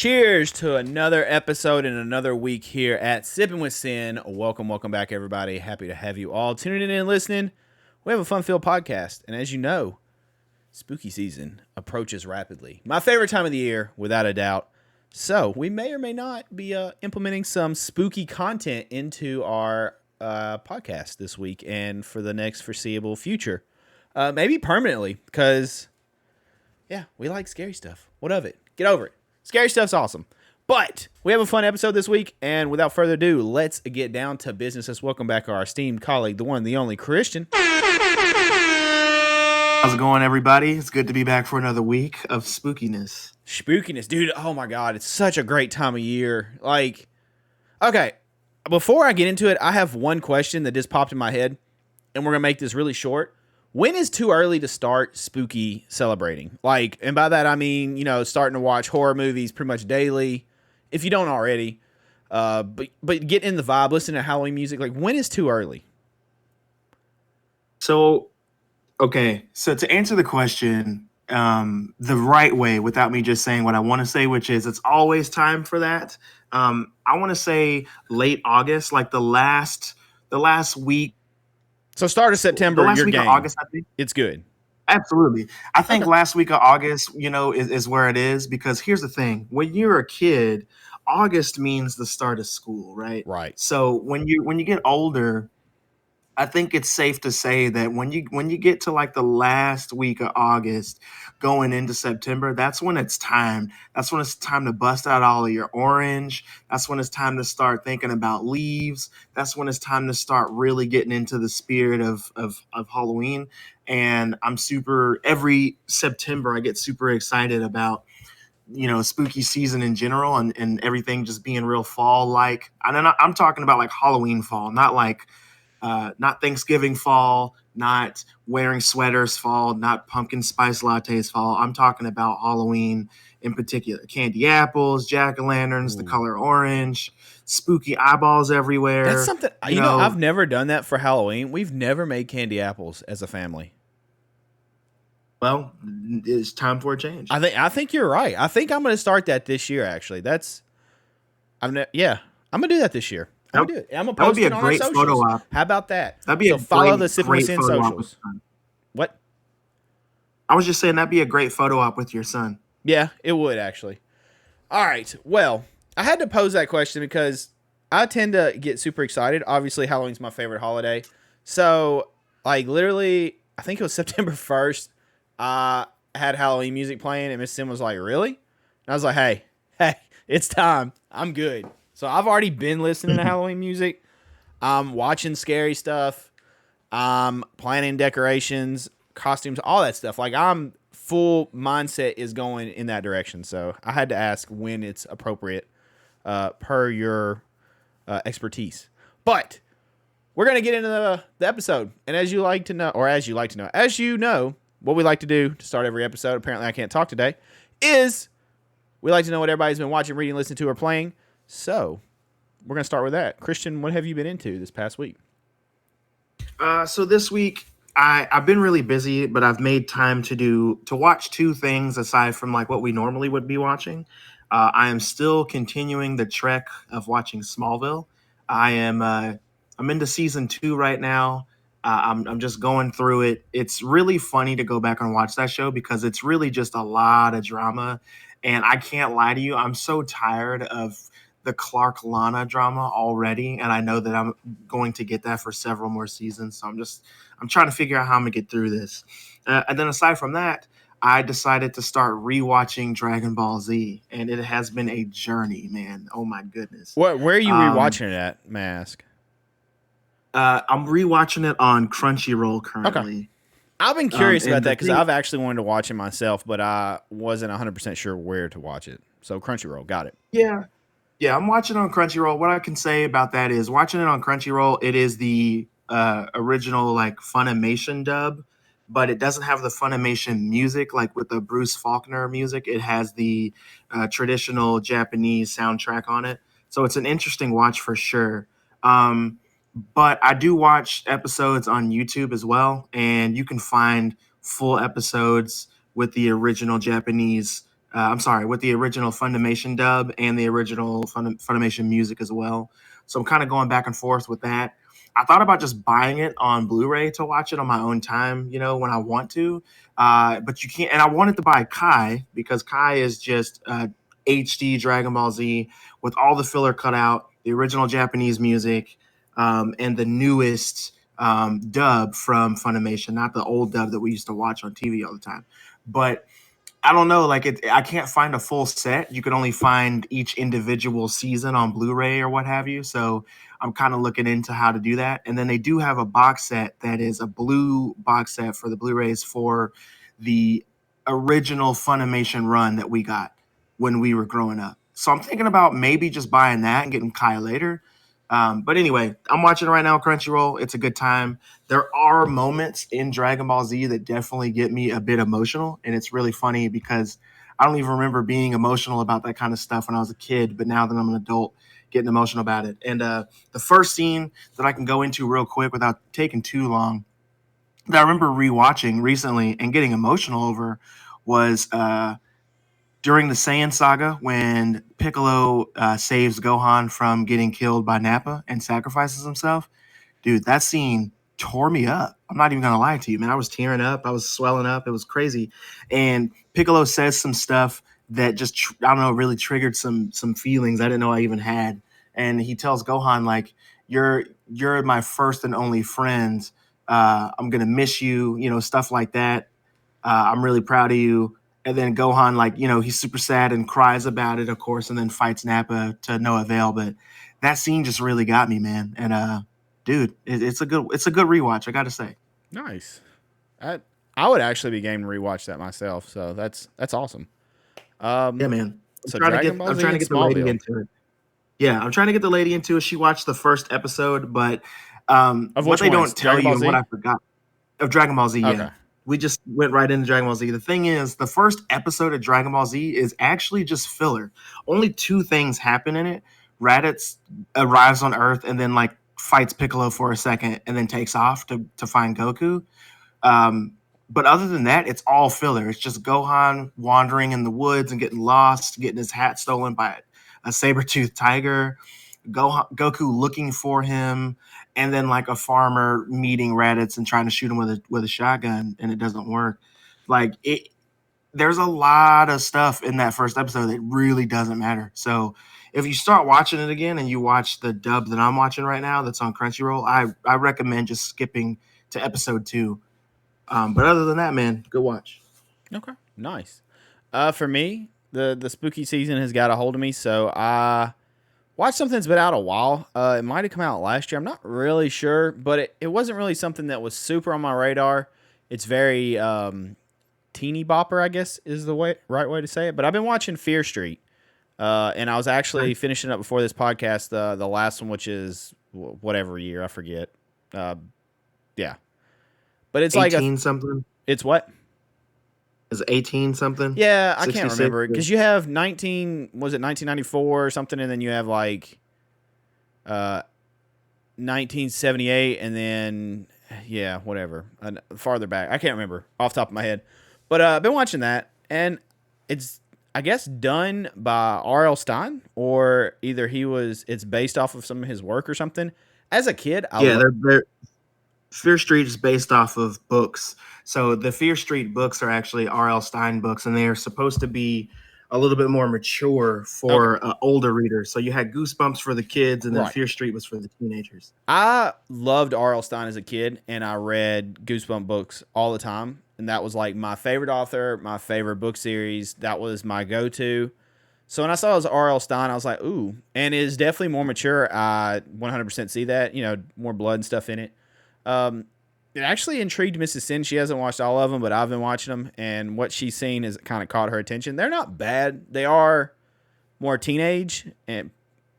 Cheers to another episode and another week here at Sippin With Sin. Welcome back, everybody. Happy to have you all tuning in and listening. We have a fun-filled podcast, and as you know, spooky season approaches rapidly. My favorite time of the year, without a doubt. So we may or may not be implementing some spooky content into our podcast this week and for the next foreseeable future. Maybe permanently, because, yeah, we like scary stuff. What of it? Get over it. Scary stuff's awesome. But we have a fun episode this week, and without further ado, let's get down to business. Let's welcome back our esteemed colleague, the one, the only Christian. How's it going, everybody? It's good to be back for another week of spookiness. Spookiness, dude. Oh my God, it's such a great time of year. Like, okay, before I get into it, I have one question that just popped in my head, and we're going to make this really short. When is too early to start spooky celebrating? Like, and by that I mean, you know, starting to watch horror movies pretty much daily, if you don't already. But get in the vibe, listen to Halloween music. Like, when is too early? So to answer the question the right way, without me just saying what I want to say, which is it's always time for that. I want to say late August, like the last week. So start of September, the last your week game. Of August, I think. It's good. Absolutely. I think last week of August, is where it is, because here's the thing. When you're a kid, August means the start of school, right? Right. So when you get older, I think it's safe to say that when you get to like the last week of August going into September, that's when it's time. That's when it's time to bust out all of your orange. That's when it's time to start thinking about leaves. That's when it's time to start really getting into the spirit of Halloween. And every September I get super excited about spooky season in general and everything just being real fall like. And I'm talking about like Halloween fall, not Thanksgiving fall, not wearing sweaters fall, not pumpkin spice lattes fall. I'm talking about Halloween in particular. Candy apples, jack-o'-lanterns, the color orange, spooky eyeballs everywhere. That's something, I've never done that for Halloween. We've never made candy apples as a family. Well, it's time for a change. I think you're right. I think I'm going to start that this year, actually. I'm going to do that this year. I'm going to do it. I'm going to post it on our socials. Photo op. How about that? That'd be so follow the Sippin With Sin socials. What? I was just saying that'd be a great photo op with your son. Yeah, it would, actually. All right. Well, I had to pose that question because I tend to get super excited. Obviously, Halloween's my favorite holiday. So, like, literally, I think it was September 1st, I had Halloween music playing, and Miss Sim was like, really? And I was like, hey, it's time. I'm good. So I've already been listening to Halloween music. I'm watching scary stuff. I'm planning decorations, costumes, all that stuff. Like, I'm full mindset is going in that direction. So I had to ask when it's appropriate per your expertise. But we're going to get into the episode. And as you know, what we like to do to start every episode, apparently I can't talk today, is we like to know what everybody's been watching, reading, listening to, or playing. So we're going to start with that. Christian, what have you been into this past week? So this week, I've been really busy, but I've made time to watch two things aside from like what we normally would be watching. I am still continuing the trek of watching Smallville. I'm into season 2 right now. I'm just going through it. It's really funny to go back and watch that show because it's really just a lot of drama. And I can't lie to you, I'm so tired of the Clark Lana drama already, and I know that I'm going to get that for several more seasons. So I'm trying to figure out how I'm gonna get through this. And then aside from that, I decided to start rewatching Dragon Ball Z, and it has been a journey, man. Oh my goodness. Where are you rewatching it at, may I ask? I'm rewatching it on Crunchyroll currently. Okay. I've been curious about that because I've actually wanted to watch it myself, but I wasn't 100% sure where to watch it. So Crunchyroll, got it. Yeah, I'm watching it on Crunchyroll. What I can say about that is watching it on Crunchyroll, it is the original like Funimation dub, but it doesn't have the Funimation music like with the Bruce Faulkner music. It has the traditional Japanese soundtrack on it. So it's an interesting watch for sure. But I do watch episodes on YouTube as well, and you can find full episodes with the original Japanese I'm sorry, with the original Funimation dub and the original Funimation music as well. So I'm kind of going back and forth with that. I thought about just buying it on Blu-ray to watch it on my own time, when I want to. But you can't. And I wanted to buy Kai because Kai is just HD Dragon Ball Z with all the filler cut out, the original Japanese music, and the newest dub from Funimation, not the old dub that we used to watch on TV all the time. But I don't know, like I can't find a full set. You can only find each individual season on Blu-ray or what have you. So I'm kind of looking into how to do that. And then they do have a box set that is a blue box set for the Blu-rays for the original Funimation run that we got when we were growing up. So I'm thinking about maybe just buying that and getting Kai later. But anyway, I'm watching it right now, Crunchyroll. It's a good time. There are moments in Dragon Ball Z that definitely get me a bit emotional, and it's really funny because I don't even remember being emotional about that kind of stuff when I was a kid, but now that I'm an adult, getting emotional about it. And the first scene that I can go into real quick without taking too long that I remember rewatching recently and getting emotional over was during the Saiyan saga when Piccolo saves Gohan from getting killed by Nappa and sacrifices himself. Dude, that scene tore me up. I'm not even gonna lie to you, man. I was tearing up. I was swelling up. It was crazy. And Piccolo says some stuff that just I don't know, really triggered some feelings I didn't know I even had. And he tells Gohan like, "You're my first and only friend. I'm gonna miss you." Stuff like that. I'm really proud of you. And then Gohan, like, he's super sad and cries about it, of course, and then fights Nappa to no avail. But that scene just really got me, man. And dude, it's a good rewatch, I gotta say. Nice. I I would actually be game to rewatch that myself. So that's awesome. Yeah, man. So Dragon Ball I'm Z trying to and get the lady Smallville. into it. Yeah, I'm trying to get the lady into it. She watched the first episode, but Of what which they ones? don't tell Dragon you Ball and what Z? I forgot of Dragon Ball Z, Okay. yeah. We just went right into Dragon Ball Z. The thing is, the first episode of Dragon Ball Z is actually just filler. Only two things happen in it. Raditz arrives on Earth and then like fights Piccolo for a second and then takes off to find Goku. Um, but other than that, it's all filler. It's just Gohan wandering in the woods and getting lost, getting his hat stolen by a saber-toothed tiger, Goku looking for him, and then like a farmer meeting Raditz and trying to shoot him with a shotgun, and it doesn't work. Like it, there's a lot of stuff in that first episode that really doesn't matter. So if you start watching it again and you watch the dub that I'm watching right now, that's on Crunchyroll, I recommend just skipping to episode 2. But other than that, man, good watch. Okay. Nice. For me, the spooky season has got a hold of me, so I watched something that's been out a while. It might have come out last year. I'm not really sure, but it wasn't really something that was super on my radar. It's very teeny bopper, I guess, is the right way to say it. But I've been watching Fear Street, and I was actually finishing up before this podcast the last one, which is whatever year I forget. Uh, yeah, but it's like 18 something. it's what? Is 18 something? Yeah, I can't 66? remember it because you have 1994 or something, and then you have like 1978, and then yeah, whatever, farther back. I can't remember off the top of my head, but I've been watching that, and it's I guess done by R.L. Stein, or either it's based off of some of his work or something. As a kid, Yeah, they're Fear Street is based off of books. So the Fear Street books are actually R.L. Stein books, and they are supposed to be a little bit more mature okay, for older readers. So you had Goosebumps for the kids, and then right. Fear Street was for the teenagers. I loved R.L. Stein as a kid, and I read Goosebump books all the time. And that was like my favorite author, my favorite book series. That was my go-to. So when I saw it was R.L. Stein, I was like, ooh. And it is definitely more mature. I 100% see that. More blood and stuff in it. It actually intrigued Mrs. Sin. She hasn't watched all of them, but I've been watching them. And what she's seen has kind of caught her attention. They're not bad. They are more teenage and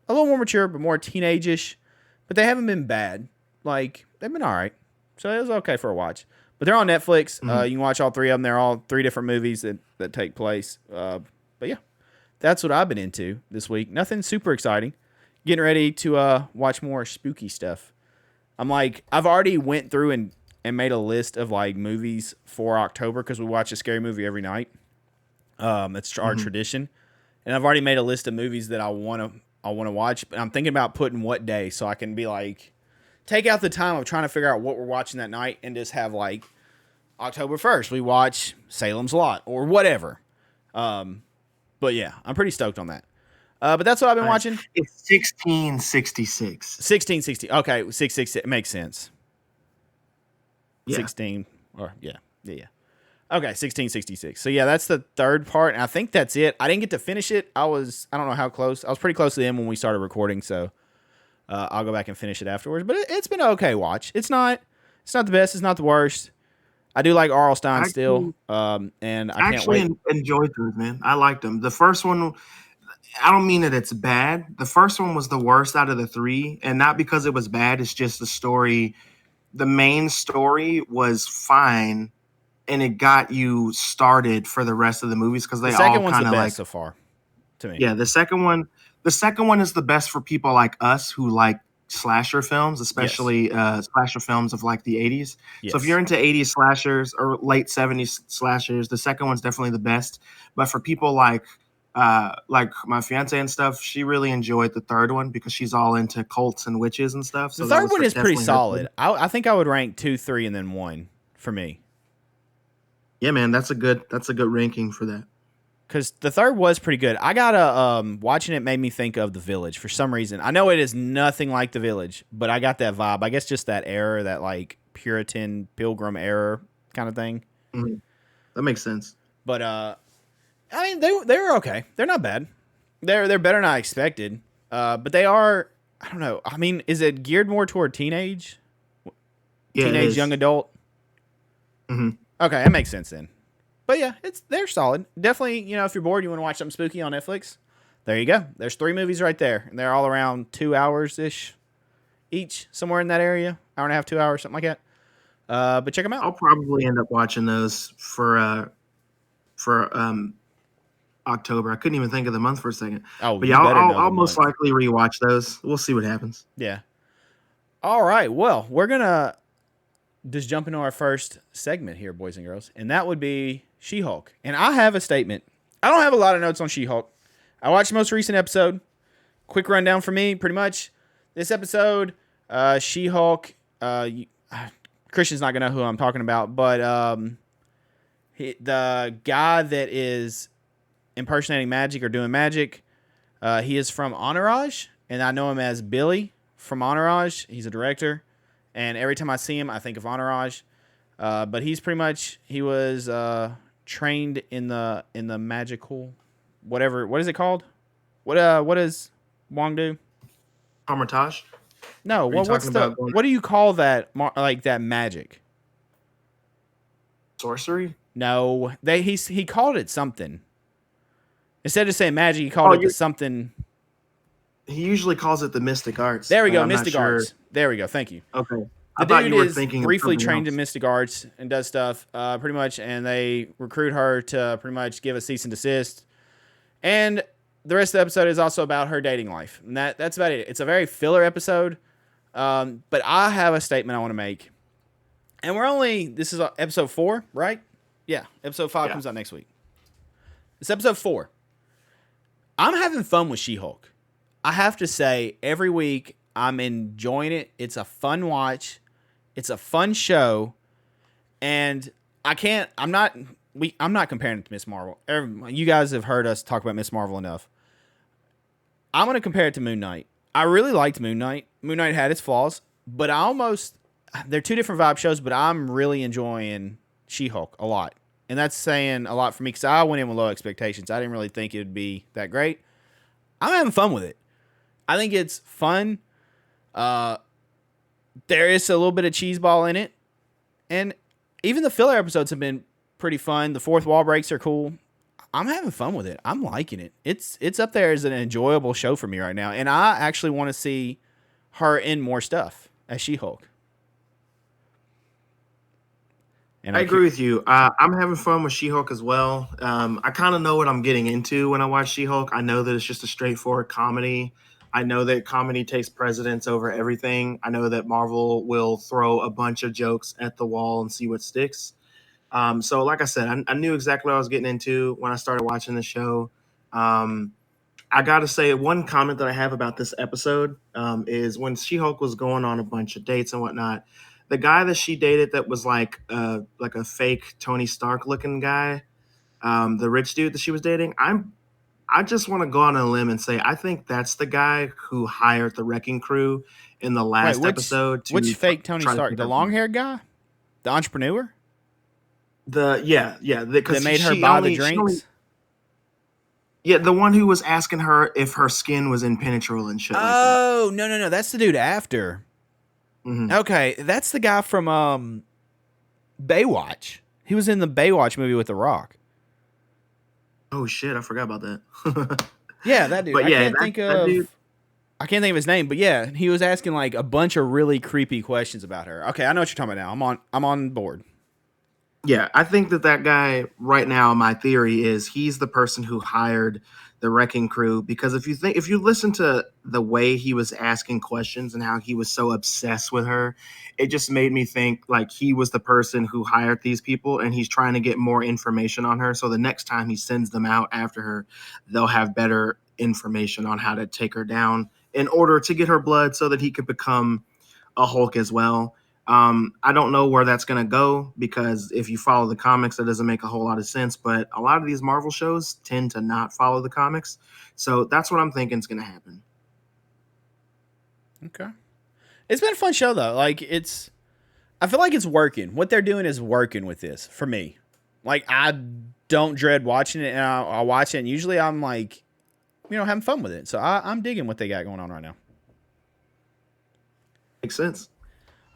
a little more mature, but more teenage-ish. But they haven't been bad. Like, they've been all right. So it was okay for a watch. But they're on Netflix. Mhm. You can watch all three of them. They're all three different movies that take place. But yeah, that's what I've been into this week. Nothing super exciting. Getting ready to watch more spooky stuff. I've already went through and made a list of like movies for October because we watch a scary movie every night. It's our Hmm. tradition, and I've already made a list of movies that I want to watch. But I'm thinking about putting what day so I can be like take out the time of trying to figure out what we're watching that night and just have like October 1st we watch Salem's Lot or whatever. But yeah, I'm pretty stoked on that. But that's what I've been Nice. watching. It's 1666. 1660. Okay, 666. It makes sense. Yeah. 16 or yeah. Okay, 1666. So yeah, that's the third part, and I think that's it. I didn't get to finish it. I don't know how close. I was pretty close to the end when we started recording, so I'll go back and finish it afterwards. But it's been an okay watch. It's not the best. It's not the worst. I do like R.L. Stein I still, actually, and I can't actually wait. enjoyed those, man. I liked them. The first one, I don't mean that it's bad. The first one was the worst out of the three, and not because it was bad. It's just the story. The main story was fine, and it got you started for the rest of the movies because The they all second one's the kind of best like, so far to me. yeah. The second one is the best for people like us who like slasher films, Yes, especially slasher films of like the 80s. So if you're yes. into 80s slashers or late 70s slashers, the second one's definitely the best. But for people like my fiance and stuff, she really enjoyed the third one because she's all into cults and witches and stuff. The So that third was one her, is pretty definitely her solid. thing. I think I would rank 2, 3, and then 1 for me. Yeah, man, that's a good ranking for that. Because the third was pretty good. I got watching it made me think of The Village for some reason. I know it is nothing like The Village, but I got that vibe. I guess just that era, that like Puritan Pilgrim era kind of thing. Mhm. That makes sense. But I mean they were okay. They're not bad. They're better than I expected. But they are. I don't know. I mean, is it geared more toward Yeah, it teenage young is. adult? Hmm. Okay, that makes sense then. But yeah, they're solid. Definitely, if you're bored, you want to watch something spooky on Netflix. There you go. There's 3 movies right there, and they're all around 2 hours ish each, somewhere in that area, hour and a half, 2 hours, something like that. But check them out. I'll probably end up watching those for October. I couldn't even think of the month for a second. Oh, But you yeah, better know I'll the most month. likely rewatch those. We'll see what happens. Yeah. All right. Well, we're gonna just jump into our first segment here, boys and girls, and that would be She-Hulk. And I have a statement. I don't have a lot of notes on She-Hulk. I watched the most recent episode. Quick rundown for me, pretty much. This episode, She-Hulk. Christian's not gonna know who I'm talking about, but the guy that is impersonating magic or doing magic, he is from Entourage, and I know him as Billy from Entourage. He's a director, and every time I see him, I think of Entourage. But he was trained in the magical whatever. What is it called? What does Wong do? Armitage? No, Are you what's talking the about going what do you call that like that magic? sorcery? No, he called it something. Instead of saying magic, he called Oh, it the you something. he usually calls it the mystic arts, There we but go, I'm not Mystic sure. Arts. There we go. Thank you. Okay. The I thought dude you were is thinking of briefly something trained in else. Mystic Arts and does stuff pretty much, and they recruit her to pretty much give a cease and desist. And the rest of the episode is also about her dating life, and that's about it. It's a very filler episode, but I have a statement I want to make. And this is episode 4, right? Yeah, episode 5 Yeah. comes out next week. It's episode 4. I'm having fun with She-Hulk. I have to say, every week I'm enjoying it. It's a fun watch. It's a fun show, and I'm not comparing it to Miss Marvel. You guys have heard us talk about Miss Marvel enough. I'm gonna compare it to Moon Knight. I really liked Moon Knight. Moon Knight had its flaws, but they're two different vibe shows. But I'm really enjoying She-Hulk a lot, and that's saying a lot for me because I went in with low expectations. I didn't really think it would be that great. I'm having fun with it. I think it's fun. Uh, there is a little bit of cheeseball in it, and even the filler episodes have been pretty fun. The fourth wall breaks are cool. I'm having fun with it. I'm liking it. It's up there as an enjoyable show for me right now, and I actually want to see her in more stuff as She-Hulk. And I agree with you. I'm having fun with She-Hulk as well. I kind of know what I'm getting into when I watch She-Hulk. I know that it's just a straightforward comedy. I know that comedy takes precedence over everything. I know that Marvel will throw a bunch of jokes at the wall and see what sticks. So like I said, I knew exactly what I was getting into when I started watching the show. Um, I gotta say, one comment that I have about this episode is when She-Hulk was going on a bunch of dates and whatnot, the guy that she dated that was like a fake Tony Stark looking guy, the rich dude that she was dating. I just want to go on a limb and say I think that's the guy who hired the wrecking crew in the Wait, last episode which to fake Tony try to Stark? take The her long blood. haired guy, the entrepreneur The yeah, that because made her she buy the only she only drinks. yeah, the one who was asking her if her skin was impenetrable and shit like that. Oh no, that's the dude after. Hmm. Okay, that's the guy from Baywatch. He was in the Baywatch movie with The Rock. Oh shit, I forgot about that. Yeah, that dude. But yeah, that dude. I can't think of his name, but yeah, he was asking like a bunch of really creepy questions about her. Okay, I know what you're talking about now. I'm on board. Yeah, I think that guy right now, my theory is he's the person who hired the wrecking crew because if you listen to the way he was asking questions and how he was so obsessed with her, it just made me think like he was the person who hired these people and he's trying to get more information on her so the next time he sends them out after her, they'll have better information on how to take her down in order to get her blood so that he could become a Hulk as well. I don't know where that's going to go because if you follow the comics, that doesn't make a whole lot of sense. But a lot of these Marvel shows tend to not follow the comics. So that's what I'm thinking is going to happen. Okay. It's been a fun show though. I feel like it's working. What they're doing is working with this for me. Like I don't dread watching it, and I'll watch it, and usually I'm like, having fun with it. So I'm digging what they got going on right now. Makes sense.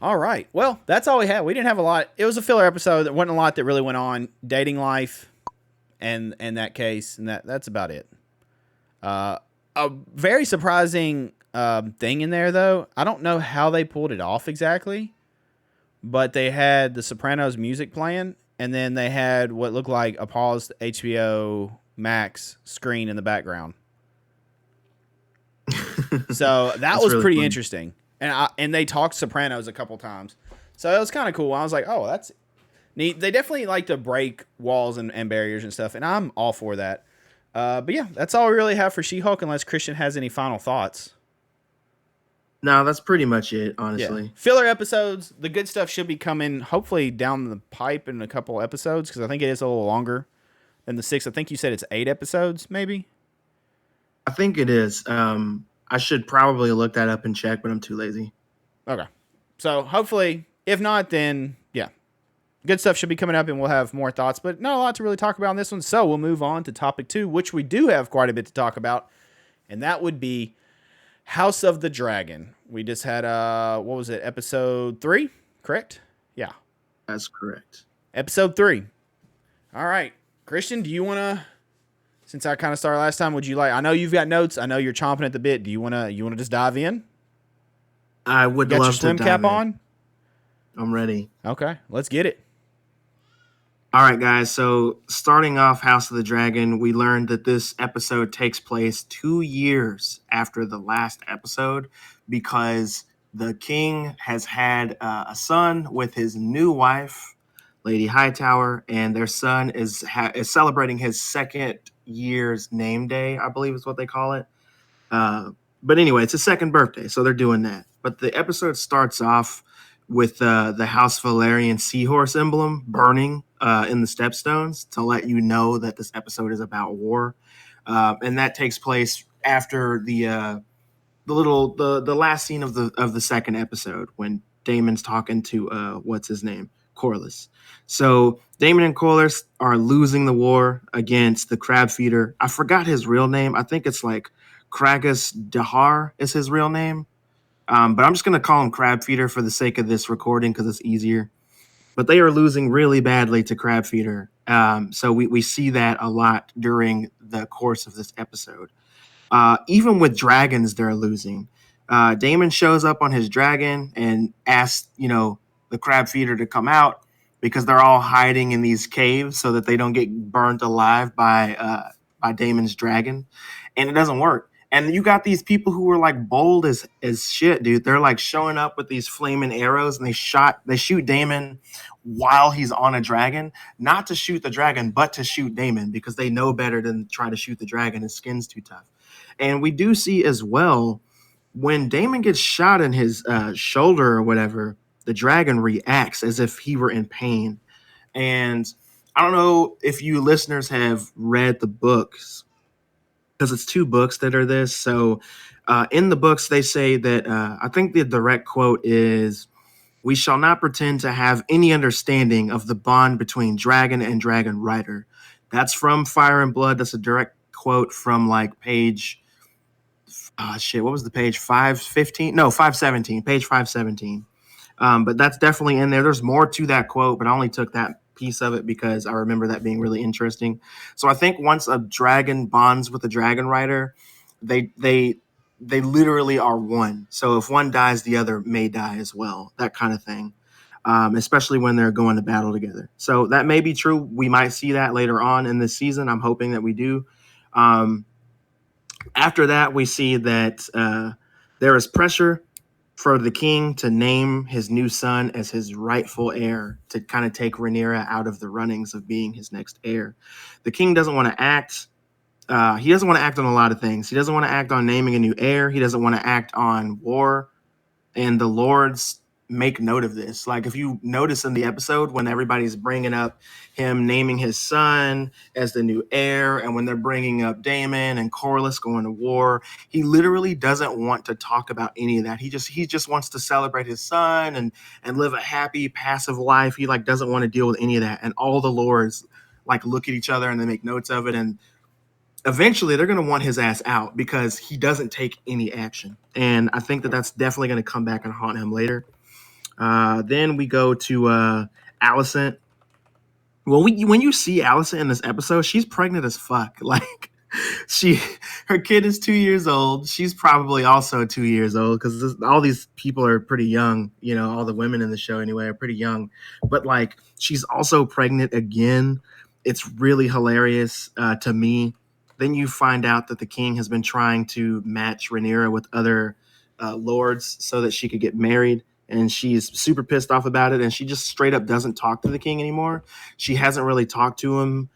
All right. Well, that's all we had. We didn't have a lot. It was a filler episode. There wasn't a lot that really went on. Dating life, and that case, and that's about it. A very surprising thing in there, though. I don't know how they pulled it off exactly, but they had the Sopranos music playing, and then they had what looked like a paused HBO Max screen in the background. So that was really pretty funny. interesting. And they talked Sopranos a couple times. So it was kind of cool. I was like, oh, that's neat. They definitely like to break walls and barriers and stuff, and I'm all for that. But yeah, that's all we really have for She-Hulk unless Christian has any final thoughts. No, that's pretty much it, Yeah. honestly. Filler episodes. The good stuff should be coming hopefully down the pipe in a couple episodes because I think it is a little longer than the 6. I think you said it's 8 episodes, maybe? I think it is. I should probably look that up and check, but I'm too lazy. Okay. So hopefully, if not, then yeah. Good stuff should be coming up and we'll have more thoughts, but not a lot to really talk about in this one. So we'll move on to topic 2, which we do have quite a bit to talk about. And that would be House of the Dragon. We just had, what was it, episode 3? Correct? Yeah. That's correct. Episode 3. All right. Christian, do you want to, since I kind of started last time, would you like, I know you've got notes. I know you're chomping at the bit. Do you want to just dive in? I would Got love your to swim dive cap in. on? I'm ready. Okay. Let's get it. All right, guys. So, starting off House of the Dragon, we learned that this episode takes place 2 years after the last episode because the king has had a son with his new wife, Lady Hightower, and their son is celebrating his second year's name day, I believe is what they call it. But anyway, it's his second birthday, so they're doing that. But the episode starts off with the House Valerian seahorse emblem burning in the stepstones to let you know that this episode is about war, and that takes place after the last scene of the second episode when Damon's talking to what's his name, Corlys. So Damon and Corlys are losing the war against the crab feeder. I forgot his real name. I think it's like Kragus Dahar is his real name. But I'm just going to call him Crab Feeder for the sake of this recording because it's easier. But they are losing really badly to Crab Feeder. So we see that a lot during the course of this episode. Even with dragons, they're losing. Damon shows up on his dragon and asks, the Crab Feeder to come out because they're all hiding in these caves so that they don't get burnt alive by Damon's dragon. And it doesn't work. And you got these people who were like bold as shit, dude. They're like showing up with these flaming arrows, and they shoot Damon while he's on a dragon, not to shoot the dragon, but to shoot Damon because they know better than try to shoot the dragon. His skin's too tough. And we do see as well when Damon gets shot in his shoulder or whatever, the dragon reacts as if he were in pain. And I don't know if you listeners have read the books because it's two books that are this. So in the books, they say that I think the direct quote is, "We shall not pretend to have any understanding of the bond between dragon and dragon rider." That's from Fire and Blood. That's a direct quote from like page shit, what was the page? 515? No, 517, page 517. But that's definitely in there. There's more to that quote, but I only took that piece of it because I remember that being really interesting. So I think once a dragon bonds with a dragon rider, they they they literally are one. So if one dies, the other may die as well. That kind of thing. Especially when they're going to battle together. So that may be true. We might see that later on in this season. I'm hoping that we do. Um, After that, we see that there is pressure for the king to name his new son as his rightful heir to kind of take Rhaenyra out of the runnings of being his next heir. The king doesn't want to act. He doesn't want to act on a lot of things. He doesn't want to act on naming a new heir. He doesn't want to act on war. And the lords make note of this. Like if you notice in the episode when everybody's bringing up him naming his son as the new heir, and when they're bringing up Daemon and Corlys going to war, he literally doesn't want to talk about any of that. He just wants to celebrate his son and live a happy passive life. He like doesn't want to deal with any of that. And all the lords like look at each other and they make notes of it, and eventually they're going to want his ass out because he doesn't take any action. And I think that that's definitely going to come back and haunt him later. Then we go to Alicent. Well, when you see Alicent in this episode, she's pregnant as fuck. Like she, her kid is 2 years old. She's probably also 2 years old because all these people are pretty young. You know, all the women in the show anyway are pretty young. But like, she's also pregnant again. It's really hilarious to me. Then you find out that the king has been trying to match Rhaenyra with other lords so that she could get married, and she's super pissed off about it. And she just straight up doesn't talk to the king anymore. She hasn't really talked to him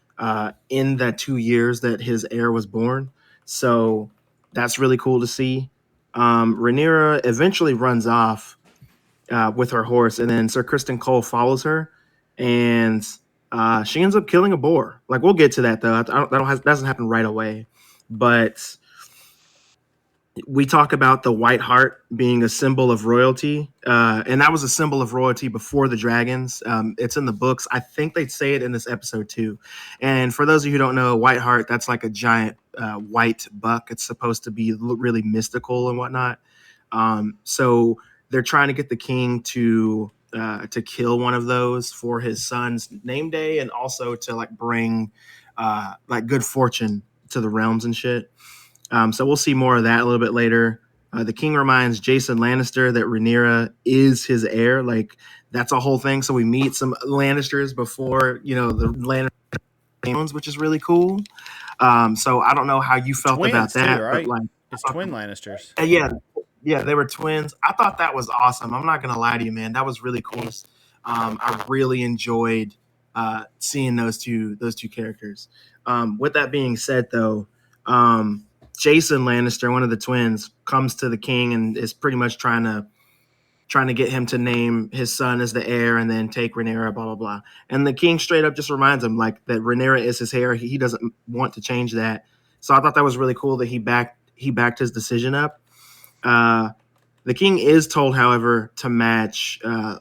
in the 2 years that his heir was born. So that's really cool to see. Rhaenyra eventually runs off with her horse, and then Sir Kristen Cole follows her, and she ends up killing a boar. Like we'll get to that though. That doesn't happen right away, but we talk about the white hart being a symbol of royalty, and that was a symbol of royalty before the dragons. It's in the books. I think they say it in this episode too. And for those of you who don't know, white hart, that's like a giant white buck. It's supposed to be really mystical and whatnot. So they're trying to get the king to kill one of those for his son's name day, and also to like bring like good fortune to the realms and shit. So we'll see more of that a little bit later. The king reminds Jason Lannister that Rhaenyra is his heir. Like that's a whole thing. So we meet some Lannisters before, you know, the Lannisters, which is really cool. So I don't know how you felt about Twins too, that, but right? like, It's twin Lannisters. yeah, yeah, they were twins. I thought that was awesome. I'm not gonna lie to you, man. That was really cool. I really enjoyed seeing those two characters. With that being said, though, Jason Lannister, one of the twins, comes to the king and is pretty much trying to get him to name his son as the heir and then take Rhaenyra, blah blah blah. And the king straight up just reminds him like that Rhaenyra is his heir. He doesn't want to change that. So I thought that was really cool that he backed his decision up. Uh, the king is told, however, to match. I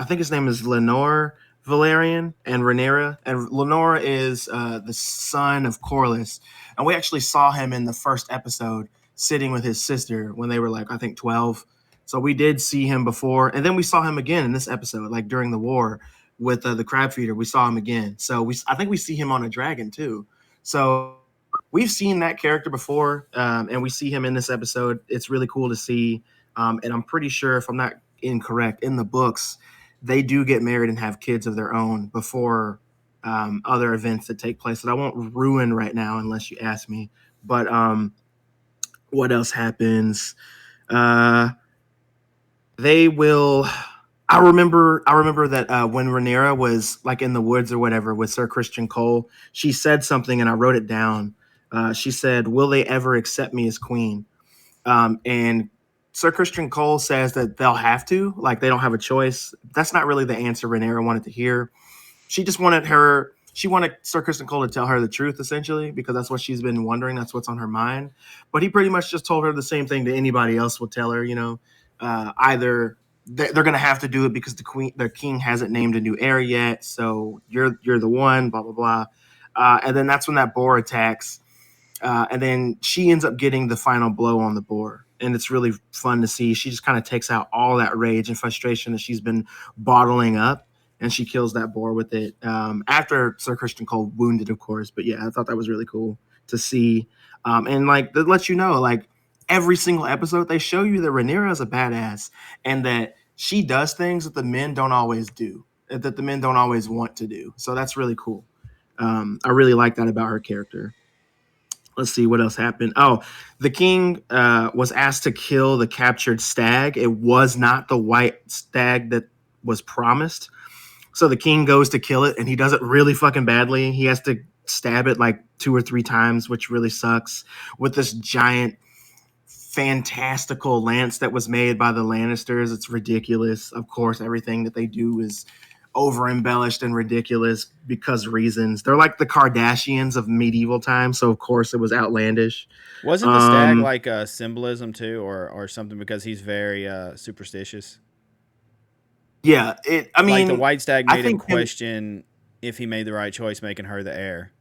think his name is Lenore Valerian and Rhaenyra, and Lenore is the son of Corlys, and we actually saw him in the first episode sitting with his sister when they were like I think 12. So we did see him before, and then we saw him again in this episode, like during the war with the crab feeder. We saw him again, so I think we see him on a dragon too. So we've seen that character before, and we see him in this episode. It's really cool to see, and I'm pretty sure, if I'm not incorrect, in the books they do get married and have kids of their own before other events that take place that I won't ruin right now unless you ask me. But What else happens? Uh, they will. I remember that when Rhaenyra was like in the woods or whatever with Sir Christian Cole, she said something and I wrote it down. She said, "Will they ever accept me as queen?" And Sir Christian Cole says that they'll have to, like they don't have a choice. That's not really the answer Rhaenyra wanted to hear. She wanted Sir Kristen Cole to tell her the truth essentially because that's what she's been wondering. That's what's on her mind. But he pretty much just told her the same thing that anybody else would tell her. Either they're going to have to do it because the king hasn't named a new heir yet. So you're the one. Blah blah blah. And then that's when that boar attacks. And then she ends up getting the final blow on the boar. And it's really fun to see. She just kind of takes out all that rage and frustration that she's been bottling up. And she kills that boar with it after Sir Christian Cole wounded, of course. But yeah, I thought that was really cool to see. And like, that lets you know, like, every single episode, they show you that Rhaenyra is a badass and that she does things that the men don't always do, that the men don't always want to do. So that's really cool. I really like that about her character. Let's see what else happened. Oh, the king was asked to kill the captured stag. It was not the white stag that was promised. So the king goes to kill it and he does it really fucking badly. He has to stab it like 2 or 3 times, which really sucks, with this giant fantastical lance that was made by the Lannisters. It's ridiculous. Of course, everything that they do is over embellished and ridiculous because reasons. They're like the Kardashians of medieval times, so of course it was outlandish. Wasn't the stag Um, like a symbolism too, or something because he's very superstitious? yeah, it. I Like the mean, white stag I made him think question if he made the right choice making her the heir.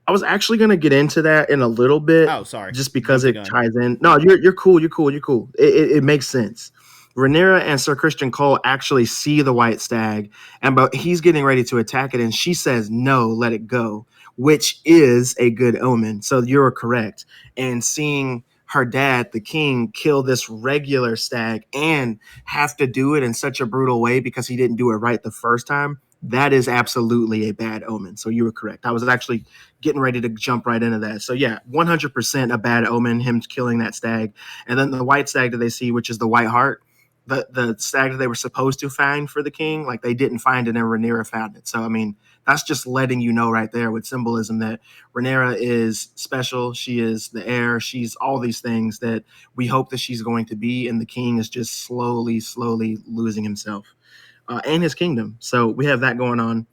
I was actually going to get into that in a little bit, Oh, sorry, just because jumped the it gun. ties in. No, you're cool. You're cool. You're cool. It makes sense. Rhaenyra and Sir Christian Cole actually see the white stag, and but he's getting ready to attack it, and she says, "No, let it go," which is a good omen. So you're correct. And seeing her dad, the king, kill this regular stag and have to do it in such a brutal way because he didn't do it right the first time, that is absolutely a bad omen. So you were correct. I was actually getting ready to jump right into that. So yeah, 100% a bad omen, him killing that stag. And then the white stag that they see, which is the white hart, the stag that they were supposed to find for the king, like they didn't find it and Rhaenyra found it. So I mean, that's just letting you know right there with symbolism that Rhaenyra is special. She is the heir. She's all these things that we hope that she's going to be, and the king is just slowly losing himself and his kingdom. So we have that going on.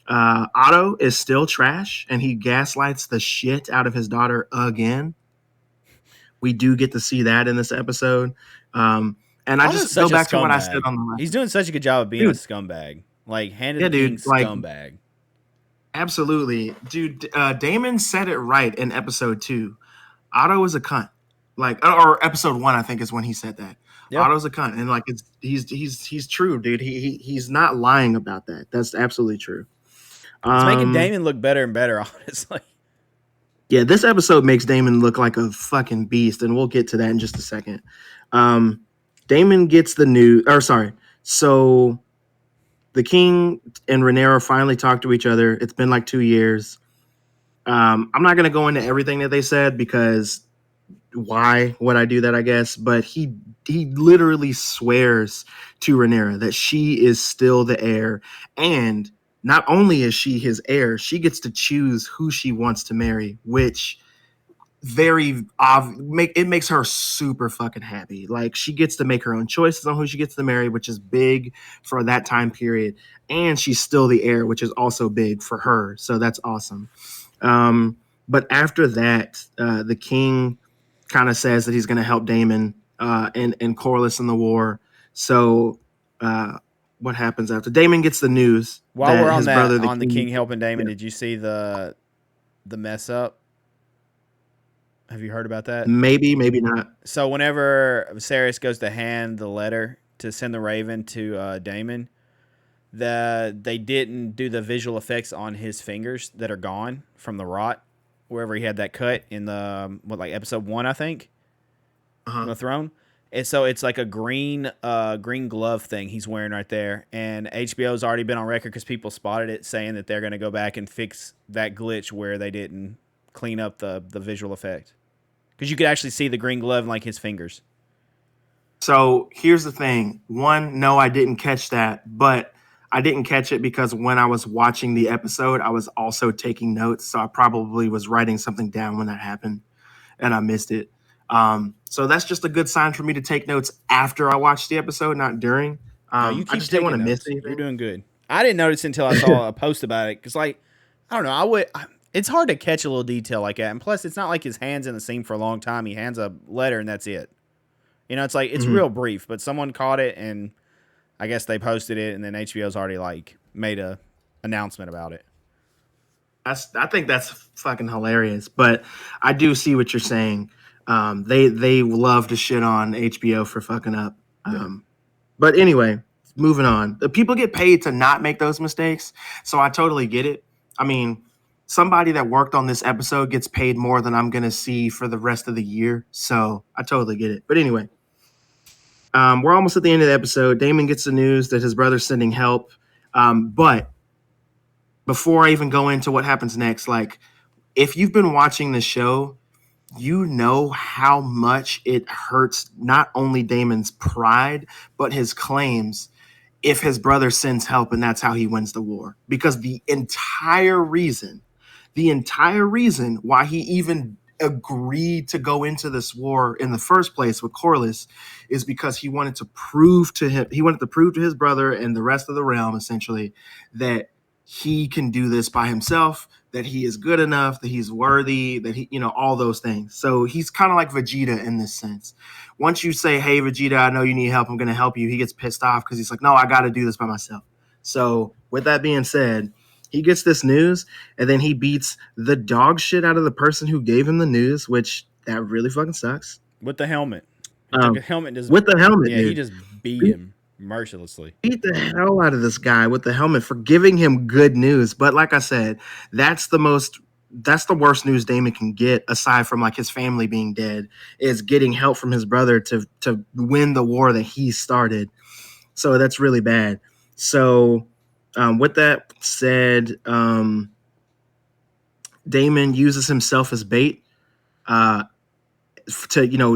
Otto is still trash, and he gaslights the shit out of his daughter again. We do get to see that in this episode. And I Otto's just go such a back to what I said scumbag. on the last He's doing such a good job of being a dude. scumbag. Like hand of Yeah, the king dude. Like, scumbag. absolutely, dude. Damon said it right in episode 2. Otto is a cunt. Like, or episode 1, I think is when he said that. Yeah, Otto's a cunt, and like he's true, dude. He's not lying about that. That's absolutely true. it's making Um, Damon look better and better. Honestly, Yeah, this episode makes Damon look like a fucking beast, and we'll get to that in just a second. Um, Damon gets the news, or sorry, so the king and Rhaenyra finally talk to each other. It's been like 2 years. I'm not going to go into everything that they said because why would I do that? I guess, but he literally swears to Rhaenyra that she is still the heir, and not only is she his heir, she gets to choose who she wants to marry, which it makes her super fucking happy. Like she gets to make her own choices on who she gets to marry, which is big for that time period, and she's still the heir, which is also big for her. So that's awesome. But after that, the king kind of says that he's going to help Damon and Corlys in the war. So what happens after Damon gets the news while we're that on his that brother, the on the king, king helping Damon, yeah, did you see the mess up? Have you heard about that? maybe not. So whenever Viserys goes to hand the letter to send the Raven to Damon, they didn't do the visual effects on his fingers that are gone from the rot, wherever he had that cut in the like episode 1, I think, on Uh-huh. the throne. And so it's like a green glove thing he's wearing right there. And HBO's already been on record because people spotted it, saying that they're going to go back and fix that glitch where they didn't clean up the visual effect. because you could actually see the green glove in like his fingers. So here's the thing. One, no, I didn't catch that, but I didn't catch it because when I was watching the episode, I was also taking notes. So I probably was writing something down when that happened and I missed it. So that's just a good sign for me to take notes after I watched the episode, not during. No, you I keep just didn't want taking to miss notes. You're anything. doing good. I didn't notice until I saw a post about it because, like, I don't know. It's hard to catch a little detail like that, and plus, it's not like his hands in the scene for a long time. He hands a letter and that's it. You know, it's like it's Mhm. real brief, but someone caught it and I guess they posted it, and then HBO's already like made a announcement about it. I think that's fucking hilarious. But I do see what you're saying. They love to shit on HBO for fucking up. Yeah. But anyway, moving on. The people get paid to not make those mistakes, so I totally get it. I mean, somebody that worked on this episode gets paid more than I'm gonna see for the rest of the year, so I totally get it. But anyway, we're almost at the end of the episode. Damon gets the news that his brother's sending help, but before I even go into what happens next, like if you've been watching the show, you know how much it hurts not only Damon's pride, but his claims if his brother sends help and that's how he wins the war. Because the entire reason why he even agreed to go into this war in the first place with Corlys is because he wanted to prove to his brother and the rest of the realm essentially that he can do this by himself, that he is good enough, that he's worthy, that he, all those things. So he's kind of like Vegeta in this sense. Once you say, hey, Vegeta, I know you need help, I'm going to help you, he gets pissed off because he's like, no, I got to do this by myself. So with that being said, he gets this news and then he beats the dog shit out of the person who gave him the news, which that really fucking sucks. With the helmet. He took a helmet and just, With the helmet, yeah, he dude. just beat him mercilessly. Beat the hell out of this guy with the helmet for giving him good news. But like I said, that's the worst news Damon can get, aside from like his family being dead, is getting help from his brother to win the war that he started. So that's really bad. So with that said, Damon uses himself as bait to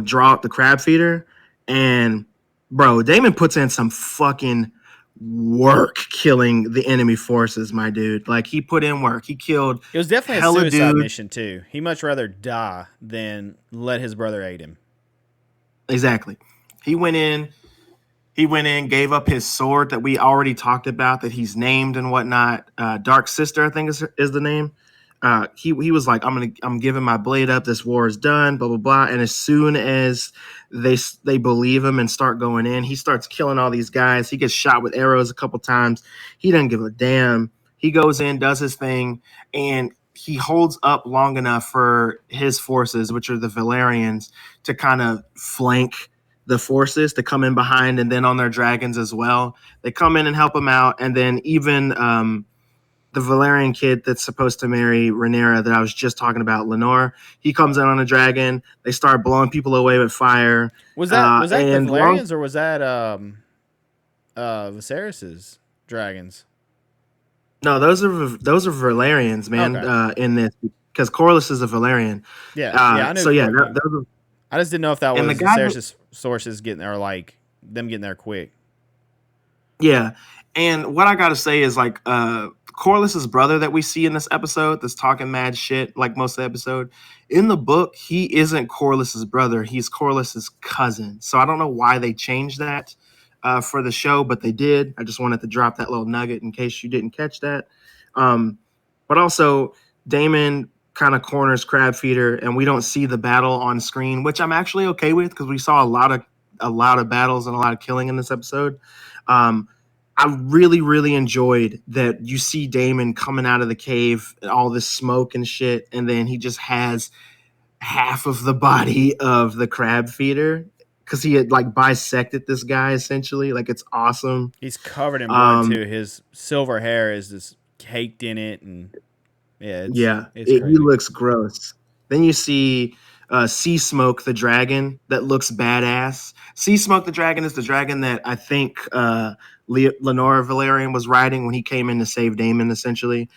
draw out the crab feeder, and bro, Damon puts in some fucking work killing the enemy forces, my dude. Like he put in work. He killed. It was definitely a hella suicide dudes. mission too. He much rather die than let his brother aid him. Exactly. He went in, gave up his sword that we already talked about, that he's named and whatnot. Dark Sister, I think is the name. He was like, I'm giving my blade up. This war is done. Blah blah blah. And as soon as they believe him and start going in, he starts killing all these guys. He gets shot with arrows a couple times. He doesn't give a damn. He goes in, does his thing, and he holds up long enough for his forces, which are the Valerians, to kind of flank the forces to come in behind, and then on their dragons as well. They come in and help him out, and then even the Valerian kid that's supposed to marry Rhaenyra that I was just talking about, Lenore, he comes in on a dragon. They start blowing people away with fire. Was that the and Valerians or was that Viserys's dragons? No, those are Valerians, man. Okay. In this, because Corlys is a Valerian. Yeah, I knew. So yeah, those are, I just didn't know if that was the guy Viserys' sources getting there, like them getting there quick. Yeah, and what I gotta say is like Corlys's brother that we see in this episode, that's talking mad shit like most of the episode. In the book, he isn't Corlys's brother; he's Corlys's cousin. So I don't know why they changed that for the show, but they did. I just wanted to drop that little nugget in case you didn't catch that. But also, Damon kind of corners Crab Feeder, and we don't see the battle on screen, which I'm actually okay with because we saw a lot of battles and a lot of killing in this episode. I really, really enjoyed that you see Damon coming out of the cave, all this smoke and shit, and then he just has half of the body of the crab feeder because he had like bisected this guy essentially. Like it's awesome. He's covered in blood too. His silver hair is just caked in it, and it's crazy. He looks gross. Then you see Sea Smoke the dragon that looks badass. Sea Smoke the dragon is the dragon that I think Lenore Valerian was riding when he came in to save Daemon, essentially.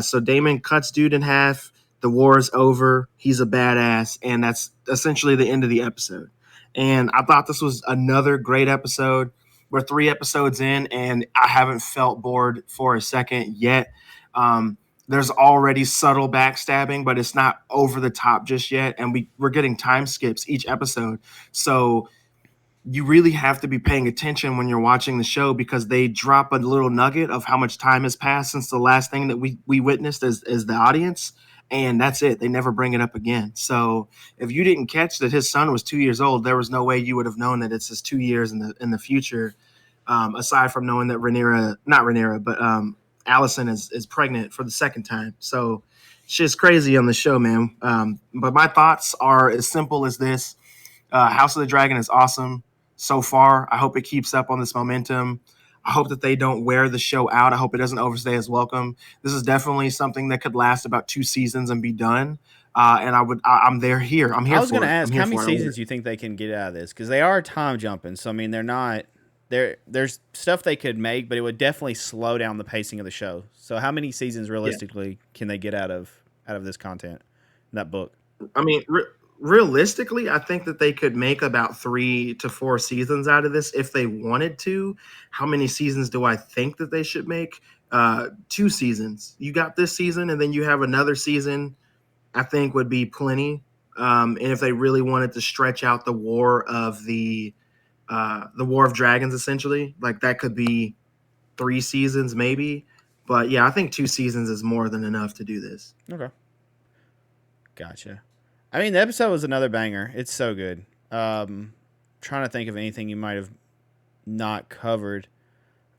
So Daemon cuts dude in half, The war is over. He's a badass, and that's essentially the end of the episode. And I thought this was another great episode. We're 3 episodes in, and I haven't felt bored for a second yet. There's already subtle backstabbing, but it's not over the top just yet. And we're getting time skips each episode. So you really have to be paying attention when you're watching the show, because they drop a little nugget of how much time has passed since the last thing that we witnessed as the audience. And that's it. They never bring it up again. So if you didn't catch that his son was 2 years old, there was no way you would have known that it's his 2 years in the future. Aside from knowing that not Rhaenyra, but Allison is pregnant for the second time. So shit's crazy on the show, man. But my thoughts are as simple as this. House of the Dragon is awesome so far. I hope it keeps up on this momentum. I hope that they don't wear the show out. I hope it doesn't overstay its welcome. This is definitely something that could last about 2 seasons and be done. And I'm here. I'm here. I was going to ask how many seasons you think they can get out of this, because they are time jumping. So I mean, they're not. There's stuff they could make, but it would definitely slow down the pacing of the show. So how many seasons realistically can they get out of this content, that book? I mean, realistically, I think that they could make about 3 to 4 seasons out of this if they wanted to. How many seasons do I think that they should make? 2 seasons. You got this season, and then you have another season. I think would be plenty. And if they really wanted to stretch out the War of Dragons, essentially, like that could be 3 seasons maybe. But yeah, I think 2 seasons is more than enough to do this. Okay. Gotcha. I mean, the episode was another banger. It's so good. Trying to think of anything you might have not covered.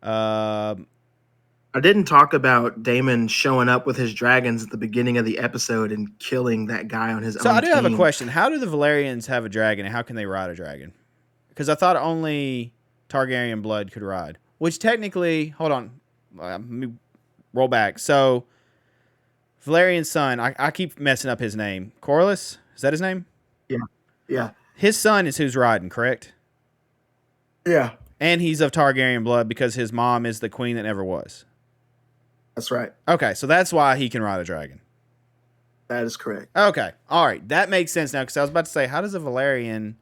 I didn't talk about Daemon showing up with his dragons at the beginning of the episode and killing that guy on his own So I do have a team. question. How do the Valerians have a dragon, and how can they ride a dragon? Because I thought only Targaryen blood could ride. Which technically, hold on, let me roll back. So Valerian's son, I keep messing up his name. Corlys? Is that his name? Yeah. His son is who's riding, correct? Yeah. And he's of Targaryen blood because his mom is the queen that never was. That's right. Okay, so that's why he can ride a dragon. That is correct. Okay, all right. That makes sense now, because I was about to say, how does a Valerian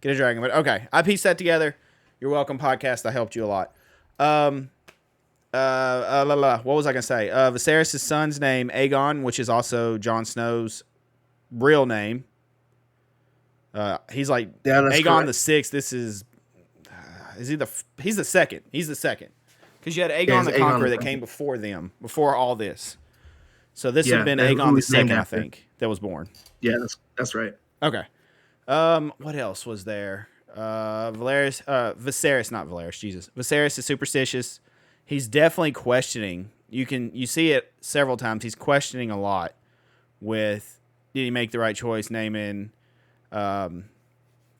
get a dragon? But okay, I pieced that together. You're welcome, podcast. I helped you a lot. What was I going to say? Viserys' son's name, Aegon, which is also Jon Snow's real name. He's like Aegon correct. the Sixth. This is he he's the second. He's the second. Because you had Aegon the Conqueror that came before them, before all this. So this would have been Aegon the Second, I think, that was born. Yeah, that's right. Okay. What else was there? Viserys, not Valerius, Jesus. Viserys is superstitious. He's definitely questioning. You see it several times. He's questioning a lot with, did he make the right choice naming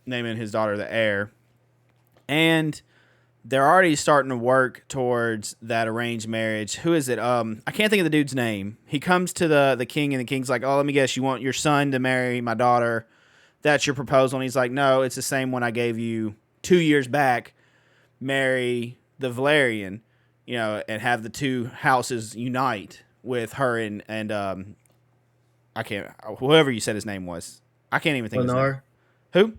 his daughter the heir? And they're already starting to work towards that arranged marriage. Who is it? I can't think of the dude's name. He comes to the king, and the king's like, oh, let me guess, you want your son to marry my daughter? That's your proposal. And he's like, no, it's the same one I gave you 2 years back. Marry the Valerian, and have the 2 houses unite with her and I can't, whoever you said his name was. I can't even think of his name. Who?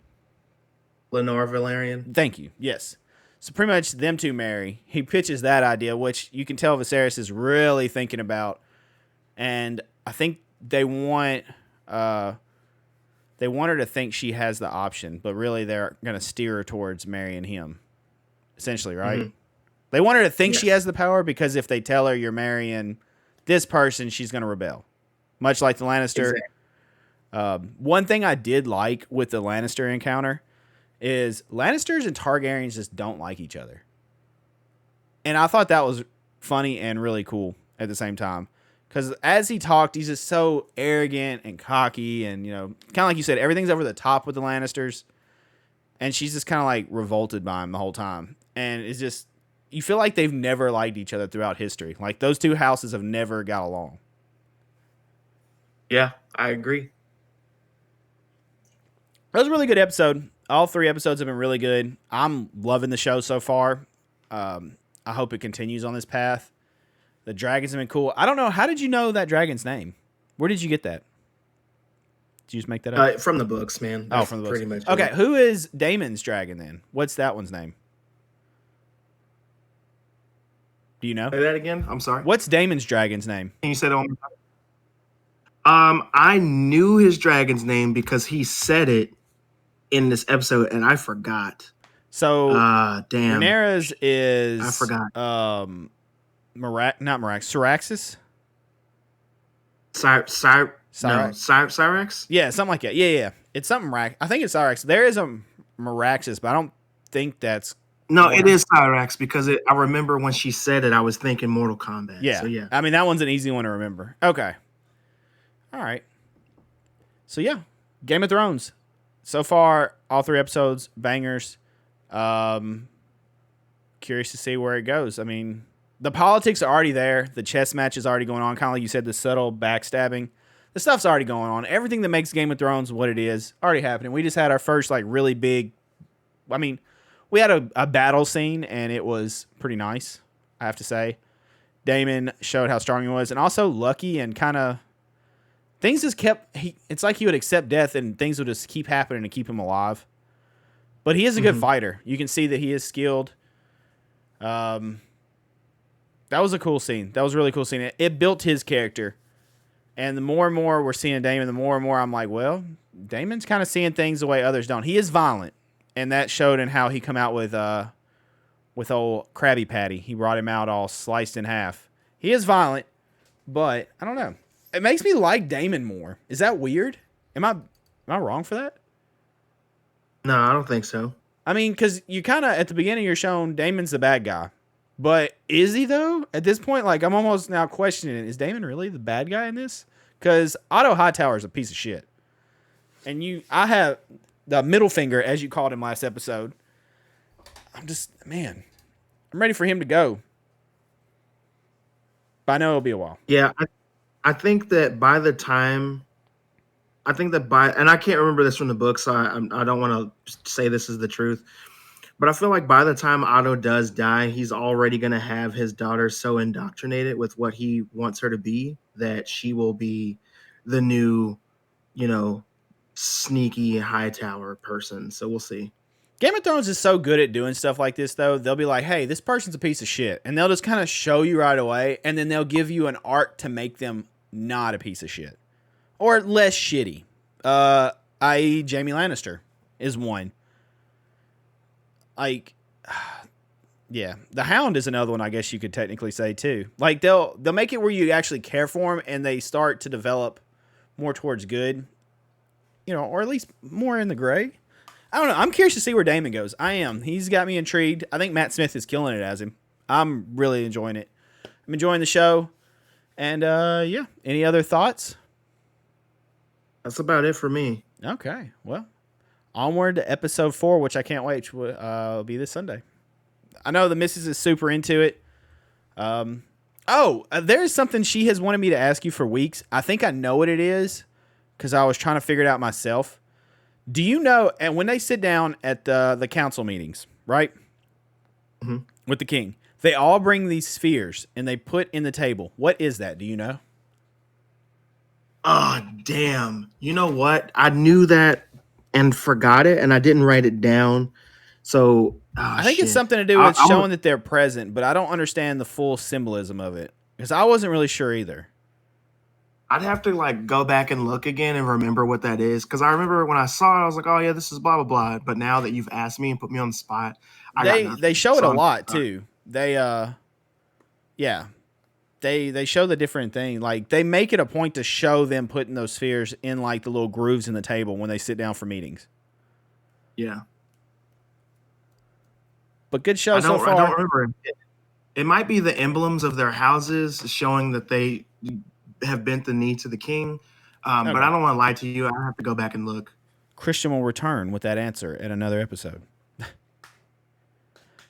Lenore Valerian. Thank you. Yes. So pretty much them 2 marry. He pitches that idea, which you can tell Viserys is really thinking about. And I think they want her to think she has the option, but really they're going to steer her towards marrying him, essentially, right? Mm-hmm. They want her to think she has the power, because if they tell her you're marrying this person, she's going to rebel, much like the Lannister. Exactly. One thing I did like with the Lannister encounter is Lannisters and Targaryens just don't like each other. And I thought that was funny and really cool at the same time. Because as he talked, he's just so arrogant and cocky, and, kind of like you said, everything's over the top with the Lannisters. And she's just kind of like revolted by him the whole time. And it's just, you feel like they've never liked each other throughout history. Like those 2 houses have never got along. Yeah, I agree. That was a really good episode. All 3 episodes have been really good. I'm loving the show so far. I hope it continues on this path. The dragons have been cool. I don't know. How did you know that dragon's name? Where did you get that? Did you just make that up? From the books, man. Oh, That's from the books. pretty much Okay, it. who is Damon's dragon then? What's that one's name? Do you know? Say that again. I'm sorry. What's Damon's dragon's name? Can you say that one more time? I knew his dragon's name because he said it in this episode, and I forgot. So, damn. Rhaenyra's is I forgot. not Mirax, Syraxis? Cyrax? Yeah, something like that. Yeah. It's something I think it's Syrax. There is a Miraxis, but I don't think that's No, it is Cyrax because I remember when she said it, I was thinking Mortal Kombat. Yeah. So, yeah. I mean, that one's an easy one to remember. Okay. All right. So, yeah. Game of Thrones. So far, all 3 episodes, bangers. Curious to see where it goes. I mean, the politics are already there. The chess match is already going on. Kind of like you said, the subtle backstabbing. The stuff's already going on. Everything that makes Game of Thrones what it is, already happening. We just had our first, like, really big... I mean, we had a battle scene, and it was pretty nice, I have to say. Daemon showed how strong he was, and also lucky and kind of... Things just kept... It's like he would accept death, and things would just keep happening to keep him alive. But he is a good fighter. You can see that he is skilled. That was a cool scene. That was a really cool scene. It built his character. And the more and more we're seeing Daemon, the more and more I'm like, well, Daemon's kind of seeing things the way others don't. He is violent. And that showed in how he come out with old Krabby Patty. He brought him out all sliced in half. He is violent, but I don't know. It makes me like Daemon more. Is that weird? Am I wrong for that? No, I don't think so. I mean, because you kind of, at the beginning, you're shown Daemon's the bad guy. But is he, though? At this point, like, I'm almost now questioning, is Daemon really the bad guy in this? Because Otto Hightower is a piece of shit. And I have the middle finger, as you called him last episode. I'm ready for him to go. But I know it'll be a while. Yeah, I think that by the time... and I can't remember this from the book, so I don't want to say this is the truth. But I feel like by the time Otto does die, he's already going to have his daughter so indoctrinated with what he wants her to be that she will be the new, sneaky Hightower person. So we'll see. Game of Thrones is so good at doing stuff like this, though. They'll be like, hey, this person's a piece of shit. And they'll just kind of show you right away. And then they'll give you an arc to make them not a piece of shit. Or less shitty. I.e. Jaime Lannister is one. Like, yeah. The Hound is another one, I guess you could technically say, too. Like, they'll make it where you actually care for him, and they start to develop more towards good. Or at least more in the gray. I don't know. I'm curious to see where Daemon goes. I am. He's got me intrigued. I think Matt Smith is killing it as him. I'm really enjoying it. I'm enjoying the show. And, yeah. Any other thoughts? That's about it for me. Okay. Well, onward to episode 4, which I can't wait. Will be this Sunday. I know the missus is super into it. There's something she has wanted me to ask you for weeks. I think I know what it is because I was trying to figure it out myself. Do you know, and when they sit down at the council meetings, right, with the king, they all bring these spheres and they put in the table. What is that? Do you know? Oh, damn. You know what? I knew that and forgot it, and I didn't write it down. So, I think it's something to do with showing that they're present, but I don't understand the full symbolism of it because I wasn't really sure either. I'd have to go back and look again and remember what that is because I remember when I saw it, I was like, "Oh yeah, this is blah blah blah." But now that you've asked me and put me on the spot, they show it a lot too. They They show the different thing. Like, they make it a point to show them putting those spheres in, the little grooves in the table when they sit down for meetings. Yeah. But good show so far. I don't remember. It might be the emblems of their houses showing that they have bent the knee to the king. Okay. But I don't want to lie to you. I have to go back and look. Christian will return with that answer in another episode.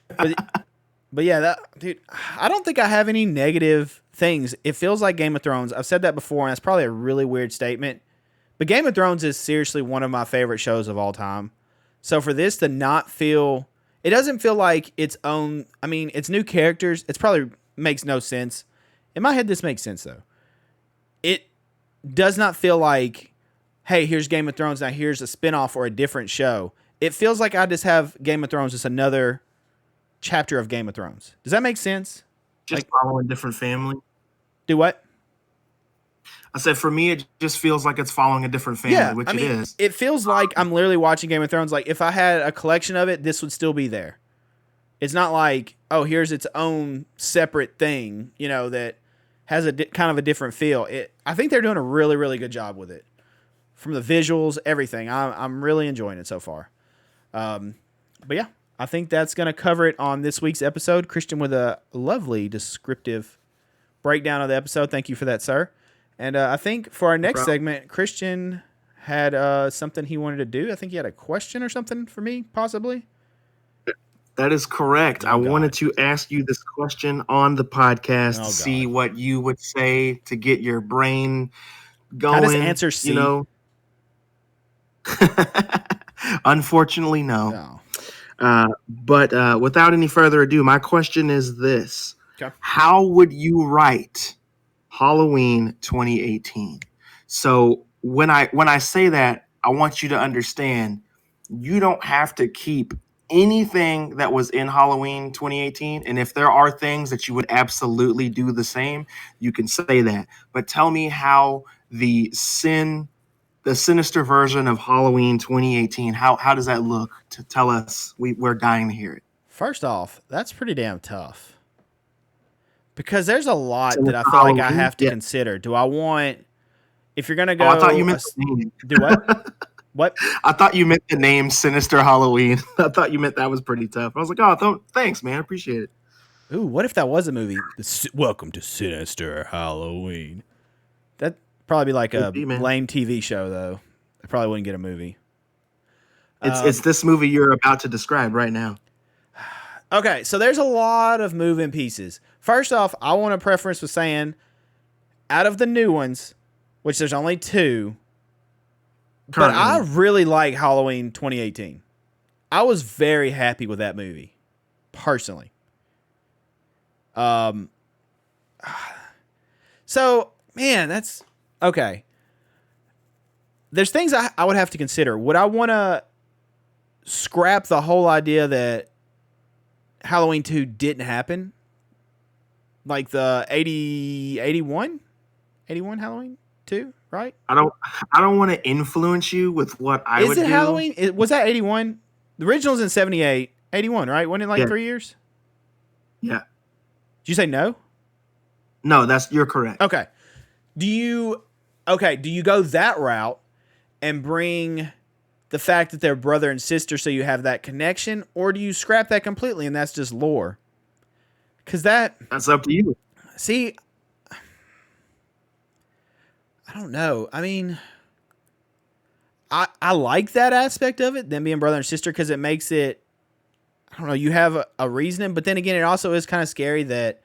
But yeah, dude, I don't think I have any negative things. It feels like Game of Thrones. I've said that before, and that's probably a really weird statement. But Game of Thrones is seriously one of my favorite shows of all time. So for this to not feel... It doesn't feel like its own... I mean, it's new characters. It probably makes no sense. In my head, this makes sense, though. It does not feel like hey, here's Game of Thrones, now here's a spinoff or a different show. It feels like I just have Game of Thrones, just another chapter of Game of Thrones. Does that make sense? Just Like, following different family. do what? I said for me, it just feels like it's following a different family, Yeah, which I mean, it is. it feels like I'm literally watching Game of Thrones. Like, if I had a collection of it, this would still be there. It's not like, oh, here's its own separate thing, that has a kind of a different feel. I think they're doing a really, really good job with it. From the visuals, everything. I'm really enjoying it so far. But yeah, I think that's going to cover it on this week's episode. Christian with a lovely descriptive breakdown of the episode. Thank you for that, sir. And I think for our next segment, Christian had something he wanted to do. I think he had a question or something for me, possibly. That is correct. I wanted to ask you this question on the podcast to see what you would say to get your brain going. How does answer C? Unfortunately, no. But without any further ado, my question is this. Okay. How would you write Halloween 2018? So when I say that, I want you to understand you don't have to keep anything that was in Halloween 2018. And if there are things that you would absolutely do the same, you can say that. But tell me how the Sinister version of Halloween 2018, how does that look? To tell us, we're dying to hear it. First off, that's pretty damn tough. Because there's a lot Sinister that I feel like I Halloween? have to Yeah. consider. Do I want, if you're going to go. I thought you meant the name. Do what? What? I thought you meant the name Sinister Halloween. I thought you meant that was pretty tough. I was like, oh, thanks, man. I appreciate it. Ooh, what if that was a movie? Welcome to Sinister Halloween. That'd probably be like a lame TV show, though. I probably wouldn't get a movie. It's this movie you're about to describe right now. Okay, so there's a lot of moving pieces. First off, I want to preference with saying, out of the new ones, which there's only 2, but I really like Halloween 2018. I was very happy with that movie, personally. So, man, that's okay. There's things I would have to consider. Would I want to scrap the whole idea that Halloween 2 didn't happen? Like the 81 Halloween 2, right? I don't want to influence you with what I would do. Is it Halloween? Was that 81? The original's in 78. 81, right? Wasn't it like 3 years? Yeah. Did you say no? No, you're correct. Okay. Do you go that route and bring the fact that they're brother and sister so you have that connection, or do you scrap that completely and that's just lore? Because that's up to you. See, I don't know. I mean, I like that aspect of it, them being brother and sister, because it makes it, I don't know, you have a reasoning, but then again, it also is kind of scary that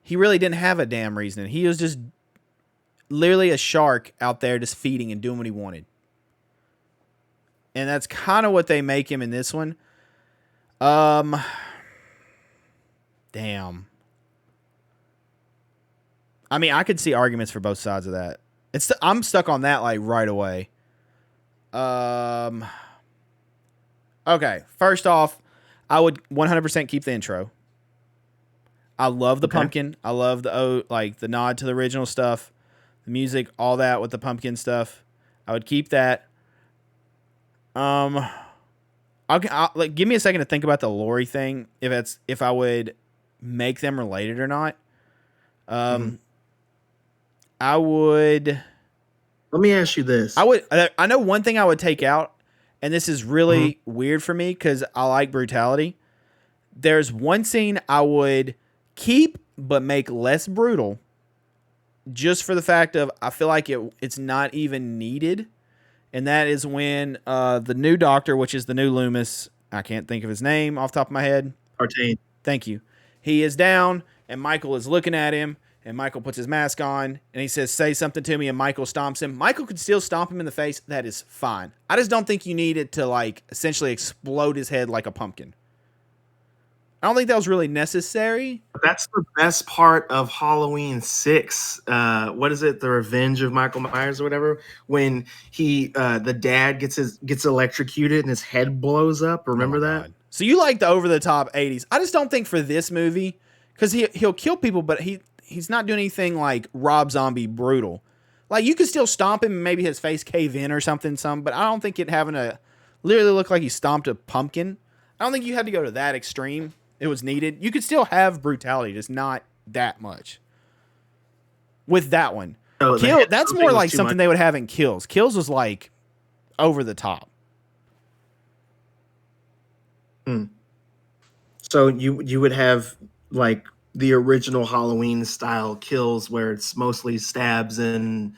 he really didn't have a damn reasoning. He was just literally a shark out there just feeding and doing what he wanted. And that's kind of what they make him in this one. Damn. I mean, I could see arguments for both sides of that. I'm stuck on that like right away. Okay, first off, I would 100% keep the intro. I love the pumpkin. I love the nod to the original stuff, the music, all that with the pumpkin stuff. I would keep that. I'll give me a second to think about the Lori thing. If I would make them related or not. I would. Let me ask you this. I know one thing I would take out, and this is really weird for me because I like brutality. There's one scene I would keep but make less brutal, just for the fact of I feel like it's not even needed, and that is when the new Doctor, which is the new Loomis, I can't think of his name off the top of my head. Artane. Thank you. He is down, and Michael is looking at him. And Michael puts his mask on, and he says, say something to me, and Michael stomps him. Michael could still stomp him in the face. That is fine. I just don't think you need it to, essentially explode his head like a pumpkin. I don't think that was really necessary. That's the best part of Halloween 6. What is it? The Revenge of Michael Myers or whatever. When the dad gets electrocuted and his head blows up. Oh my Remember that? God. So you like the over the top 80s. I just don't think for this movie, because he'll kill people, but he's not doing anything like Rob Zombie brutal. Like, you could still stomp him and maybe his face cave in or something, but I don't think it having to literally look like he stomped a pumpkin. I don't think you had to go to that extreme. It was needed. You could still have brutality, just not that much. With that one. No, Kill, that's more like something they would have in Kills. Kills was like over the top. So you would have like the original Halloween style kills where it's mostly stabs and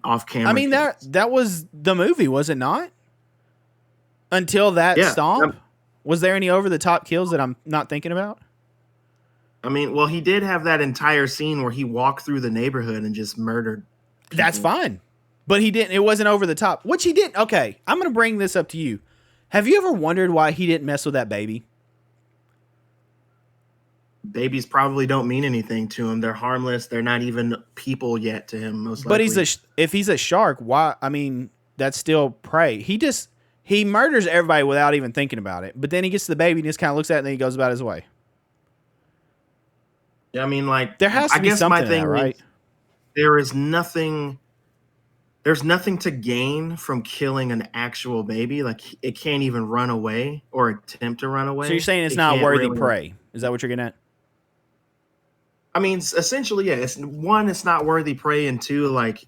off camera. I mean, that was the movie, was it not? Until that stomp? Was there any over the top kills that I'm not thinking about? I mean, well, he did have that entire scene where he walked through the neighborhood and just murdered people. That's fine. But he didn't. It wasn't over the top. Which he didn't. Okay, I'm going to bring this up to you. Have you ever wondered why he didn't mess with that baby? Babies probably don't mean anything to him. They're harmless. They're not even people yet to him, most likely. But if he's a shark, why? I mean, that's still prey. He murders everybody without even thinking about it. But then he gets to the baby and just kind of looks at it and then he goes about his way. Yeah, I mean, like, there has to be something there, right? There's nothing to gain from killing an actual baby. Like, it can't even run away or attempt to run away. So you're saying it's not worthy prey. Is that what you're getting at? I mean, essentially, yeah. It's not worthy prey, and two, like,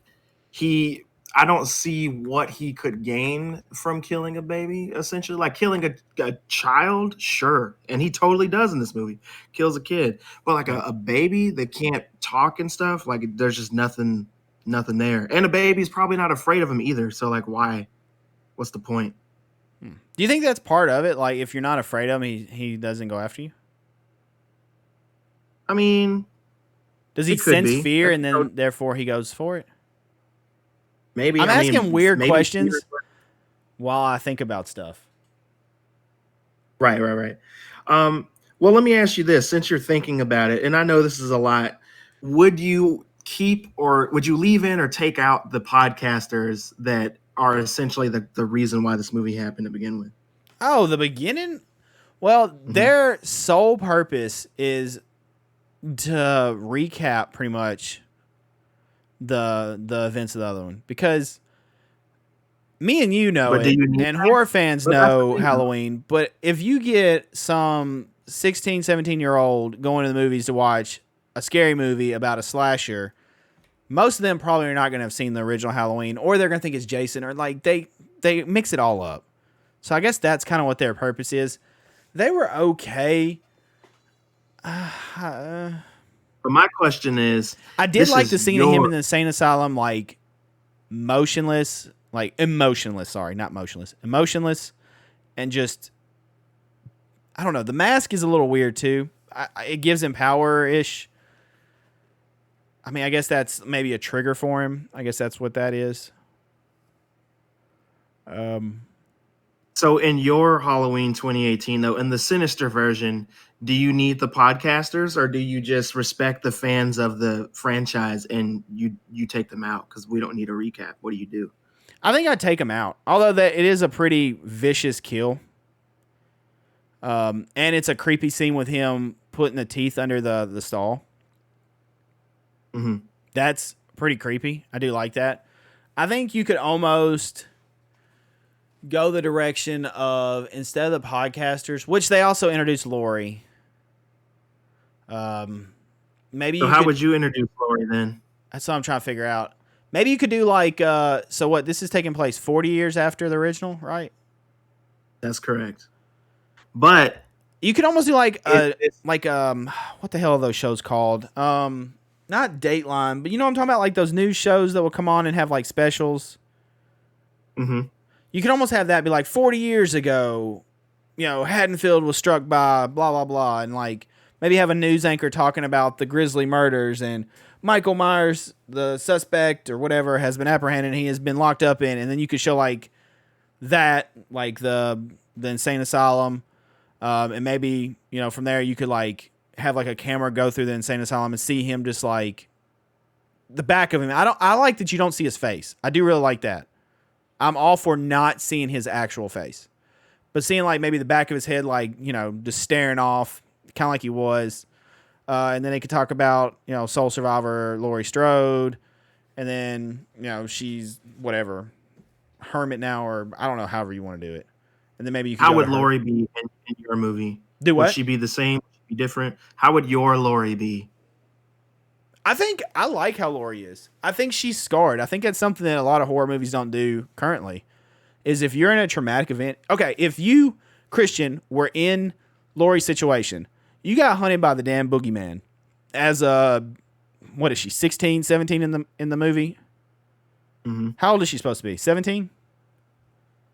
I don't see what he could gain from killing a baby, essentially. Like, killing a child, sure. And he totally does in this movie. Kills a kid. But like a baby that can't talk and stuff, like, there's just nothing there. And a baby's probably not afraid of him either. So, like, why? What's the point? Do you think that's part of it? Like, if you're not afraid of him, he doesn't go after you? I mean, does he sense fear and then therefore he goes for it? Maybe. I'm asking weird questions while I think about stuff. Right. Well, let me ask you this, since you're thinking about it, and I know this is a lot, would you keep or would you leave in or take out the podcasters that are essentially the reason why this movie happened to begin with? Oh, the beginning? Well, their sole purpose is to recap pretty much the events of the other one, because me and you know it, and horror fans know Halloween, but if you get some 16, 17-year-old going to the movies to watch a scary movie about a slasher, most of them probably are not going to have seen the original Halloween, or they're going to think it's Jason, or like they mix it all up. So I guess that's kind of what their purpose is. They were okay. But my question is, I did like the scene of him in the insane asylum, like emotionless, and just, I don't know. The mask is a little weird too. It gives him power-ish. I mean, I guess that's maybe a trigger for him. I guess that's what that is. So in your Halloween 2018, though, in the Sinister version, do you need the podcasters, or do you just respect the fans of the franchise and you take them out because we don't need a recap? What do you do? I think I'd take them out, although it is a pretty vicious kill. And it's a creepy scene with him putting the teeth under the stall. Mm-hmm. That's pretty creepy. I do like that. I think you could almost go the direction of, instead of the podcasters, which they also introduced Lori. Maybe. So how would you introduce Lori then? That's what I'm trying to figure out. Maybe you could do like, so what, this is taking place 40 years after the original, right? That's correct. But you could almost do like, what the hell are those shows called? Not Dateline, but you know what I'm talking about? Like those news shows that will come on and have like specials. Mm-hmm. You could almost have that be like 40 years ago, Haddonfield was struck by blah, blah, blah. And like maybe have a news anchor talking about the grisly murders, and Michael Myers, the suspect or whatever, has been apprehended and he has been locked up in. And then you could show like that, like the insane asylum. And maybe, from there you could like have like a camera go through the insane asylum and see him just like the back of him. I like that you don't see his face. I do really like that. I'm all for not seeing his actual face, but seeing like maybe the back of his head, like, just staring off, kind of like he was. And then they could talk about, Soul Survivor, Laurie Strode. And then, she's whatever, hermit now, or I don't know, however you want to do it. And then maybe you could How go would to her. Lori be in your movie? Do what? Would she be the same? Would she be different? How would your Lori be? I think I like how Laurie is. I think she's scarred. I think that's something that a lot of horror movies don't do currently. Is if you're in a traumatic event. Okay, if you, Christian, were in Laurie's situation, you got hunted by the damn boogeyman as a, what is she, 16, 17 in the movie? Mm-hmm. How old is she supposed to be? 17?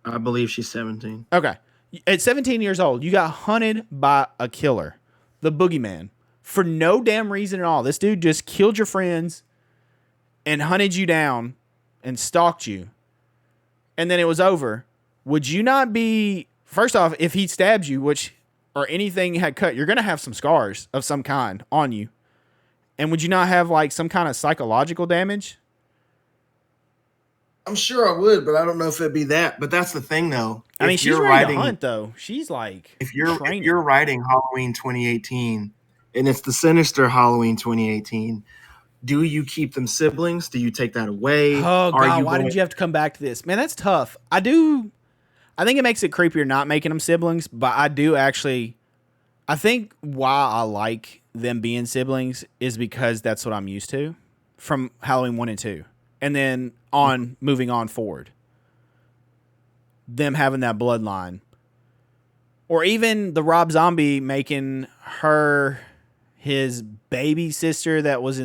I believe she's 17. Okay. At 17 years old, you got hunted by a killer, the boogeyman, for no damn reason at all. This dude just killed your friends and hunted you down and stalked you. And then it was over. Would you not be, first off, if he stabs you, or anything had cut, you're going to have some scars of some kind on you. And would you not have like some kind of psychological damage? I'm sure I would, but I don't know if it'd be that. But that's the thing, though. I mean, she's ready to hunt, though. She's like, if you're writing Halloween 2018, and it's the Sinister Halloween 2018, do you keep them siblings? Do you take that away? Oh God, why did you have to come back to this, man? That's tough. I think it makes it creepier not making them siblings, but I think why I like them being siblings is because that's what I'm used to from Halloween 1 and 2. And then moving on forward. Them having that bloodline. Or even the Rob Zombie making her his baby sister that was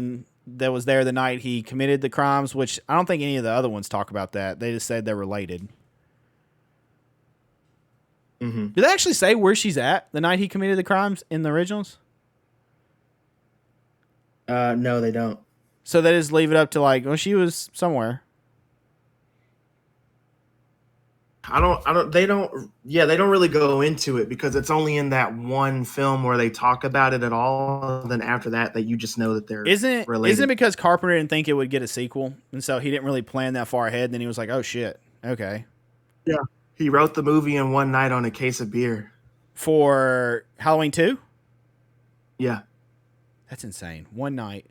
there the night he committed the crimes, which I don't think any of the other ones talk about that. They just said they're related. Mm-hmm. Did they actually say where she's at the night he committed the crimes in the originals? No, they don't. So they just leave it up to like, well, she was somewhere. They don't really go into it because it's only in that one film where they talk about it at all. Then after that you just know that they're related. Isn't it because Carpenter didn't think it would get a sequel? And so he didn't really plan that far ahead. And then he was like, oh shit. Okay. Yeah. He wrote the movie in one night on a case of beer. For Halloween 2? Yeah. That's insane. One night.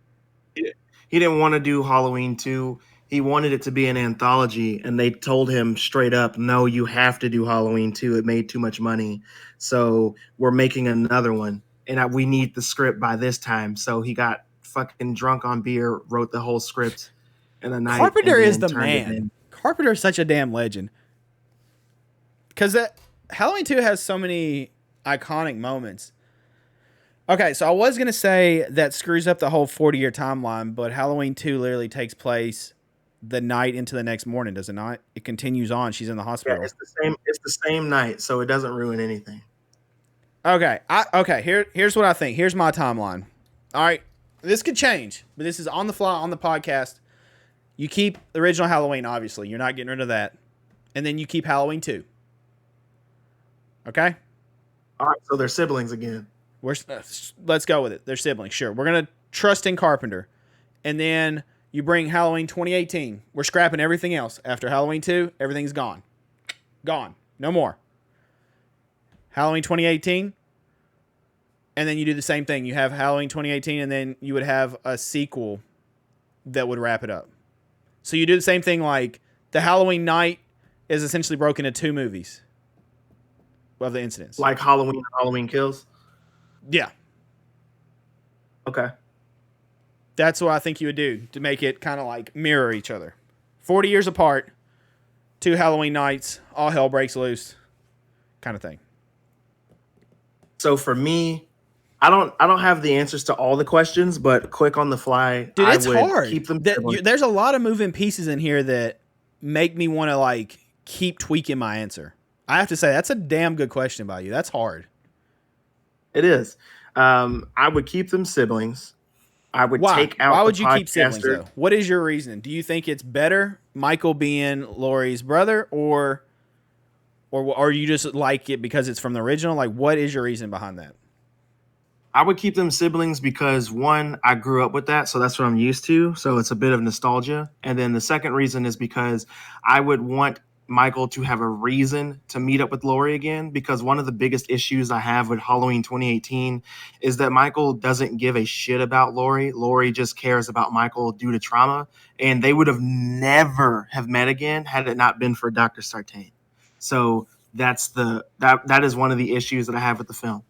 He didn't want to do Halloween 2. He wanted it to be an anthology, and they told him straight up, no, you have to do Halloween 2. It made too much money. So we're making another one, and we need the script by this time. So he got fucking drunk on beer, wrote the whole script in a night. Carpenter is the man. Carpenter is such a damn legend. Because that Halloween 2 has so many iconic moments. Okay, so I was going to say that screws up the whole 40-year timeline, but Halloween 2 literally takes place the night into the next morning, does it not? It continues on. She's in the hospital. Yeah, it's the same night, so it doesn't ruin anything. Okay. Here's what I think. Here's my timeline. All right. This could change, but this is on the fly on the podcast. You keep the original Halloween, obviously. You're not getting rid of that. And then you keep Halloween 2. Okay? All right, so they're siblings again. Let's go with it. They're siblings. Sure. We're going to trust in Carpenter. And then you bring Halloween 2018. We're scrapping everything else. After Halloween 2, everything's gone. Gone. No more. Halloween 2018. And then you do the same thing. You have Halloween 2018, and then you would have a sequel that would wrap it up. So you do the same thing, like the Halloween night is essentially broken into 2 movies of the incidents. Like Halloween Kills? Yeah. Okay. That's what I think you would do to make it kind of like mirror each other. 40 years apart, 2 Halloween nights, all hell breaks loose, kind of thing. So for me, I don't have the answers to all the questions, but quick on the fly, dude, it's I would hard. Keep them. There's a lot of moving pieces in here that make me want to like keep tweaking my answer. I have to say that's a damn good question by you. That's hard. It is. I would keep them siblings. I would take out. Why would you keep siblings though? What is your reasoning? Do you think it's better Michael being Laurie's brother or or you just like it because it's from the original? Like, what is your reason behind that? I would keep them siblings because one, I grew up with that, so that's what I'm used to. So it's a bit of nostalgia. And then the second reason is because I would want Michael to have a reason to meet up with Laurie again. Because one of the biggest issues I have with Halloween 2018 is that Michael doesn't give a shit about Laurie. Laurie just cares about Michael due to trauma, and they would have never have met again had it not been for Dr. Sartain. So that is one of the issues that I have with the film.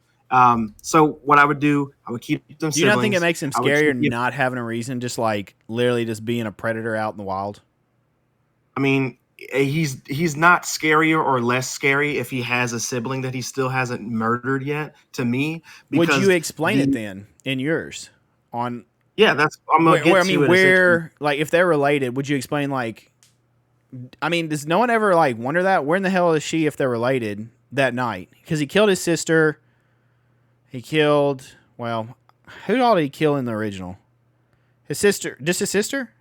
So what I would do, I would keep them Do you not think it siblings. makes him I would scarier keep, not having a reason, just like literally just being a predator out in the wild? I mean, he's not scarier or less scary if he has a sibling that he still hasn't murdered yet to me Would you because explain it then in yours on that's I'm gonna where get I mean to it essentially. where like if they're related? Would you explain like? I mean, does no one ever like wonder that? Where in the hell is she if they're related that night? Because he killed his sister. He killed, well, who all did he kill in the original? His sister, just his sister?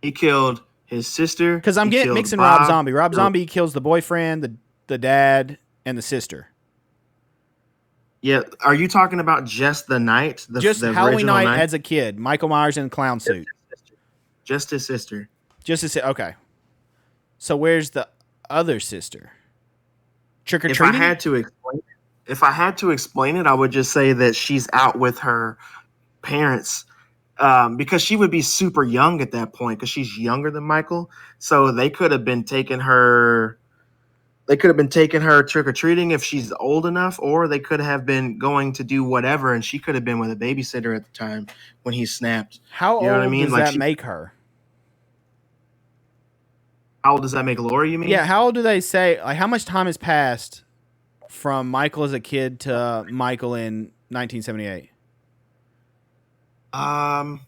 He killed his sister. Because I'm He getting killed mixing Rob Bob. Zombie. Rob Zombie kills the boyfriend, the dad, and the sister. Yeah, are you talking about just the night, Just the Halloween original night night? as a kid. Michael Myers in a clown suit. Just his sister. Just as okay. So where's the other sister? Trick or If I treating? had to explain, if I had to explain it, I would just say that she's out with her parents because she would be super young at that point because she's younger than Michael. So they could have been taking her. They could have been taking her trick or treating if she's old enough, or they could have been going to do whatever, and she could have been with a babysitter at the time when he snapped. How You know what I old mean? does Like, that make her? how old does that make Laurie? You mean? Yeah, how old do they say? Like, how much time has passed from Michael as a kid to Michael in 1978? Um,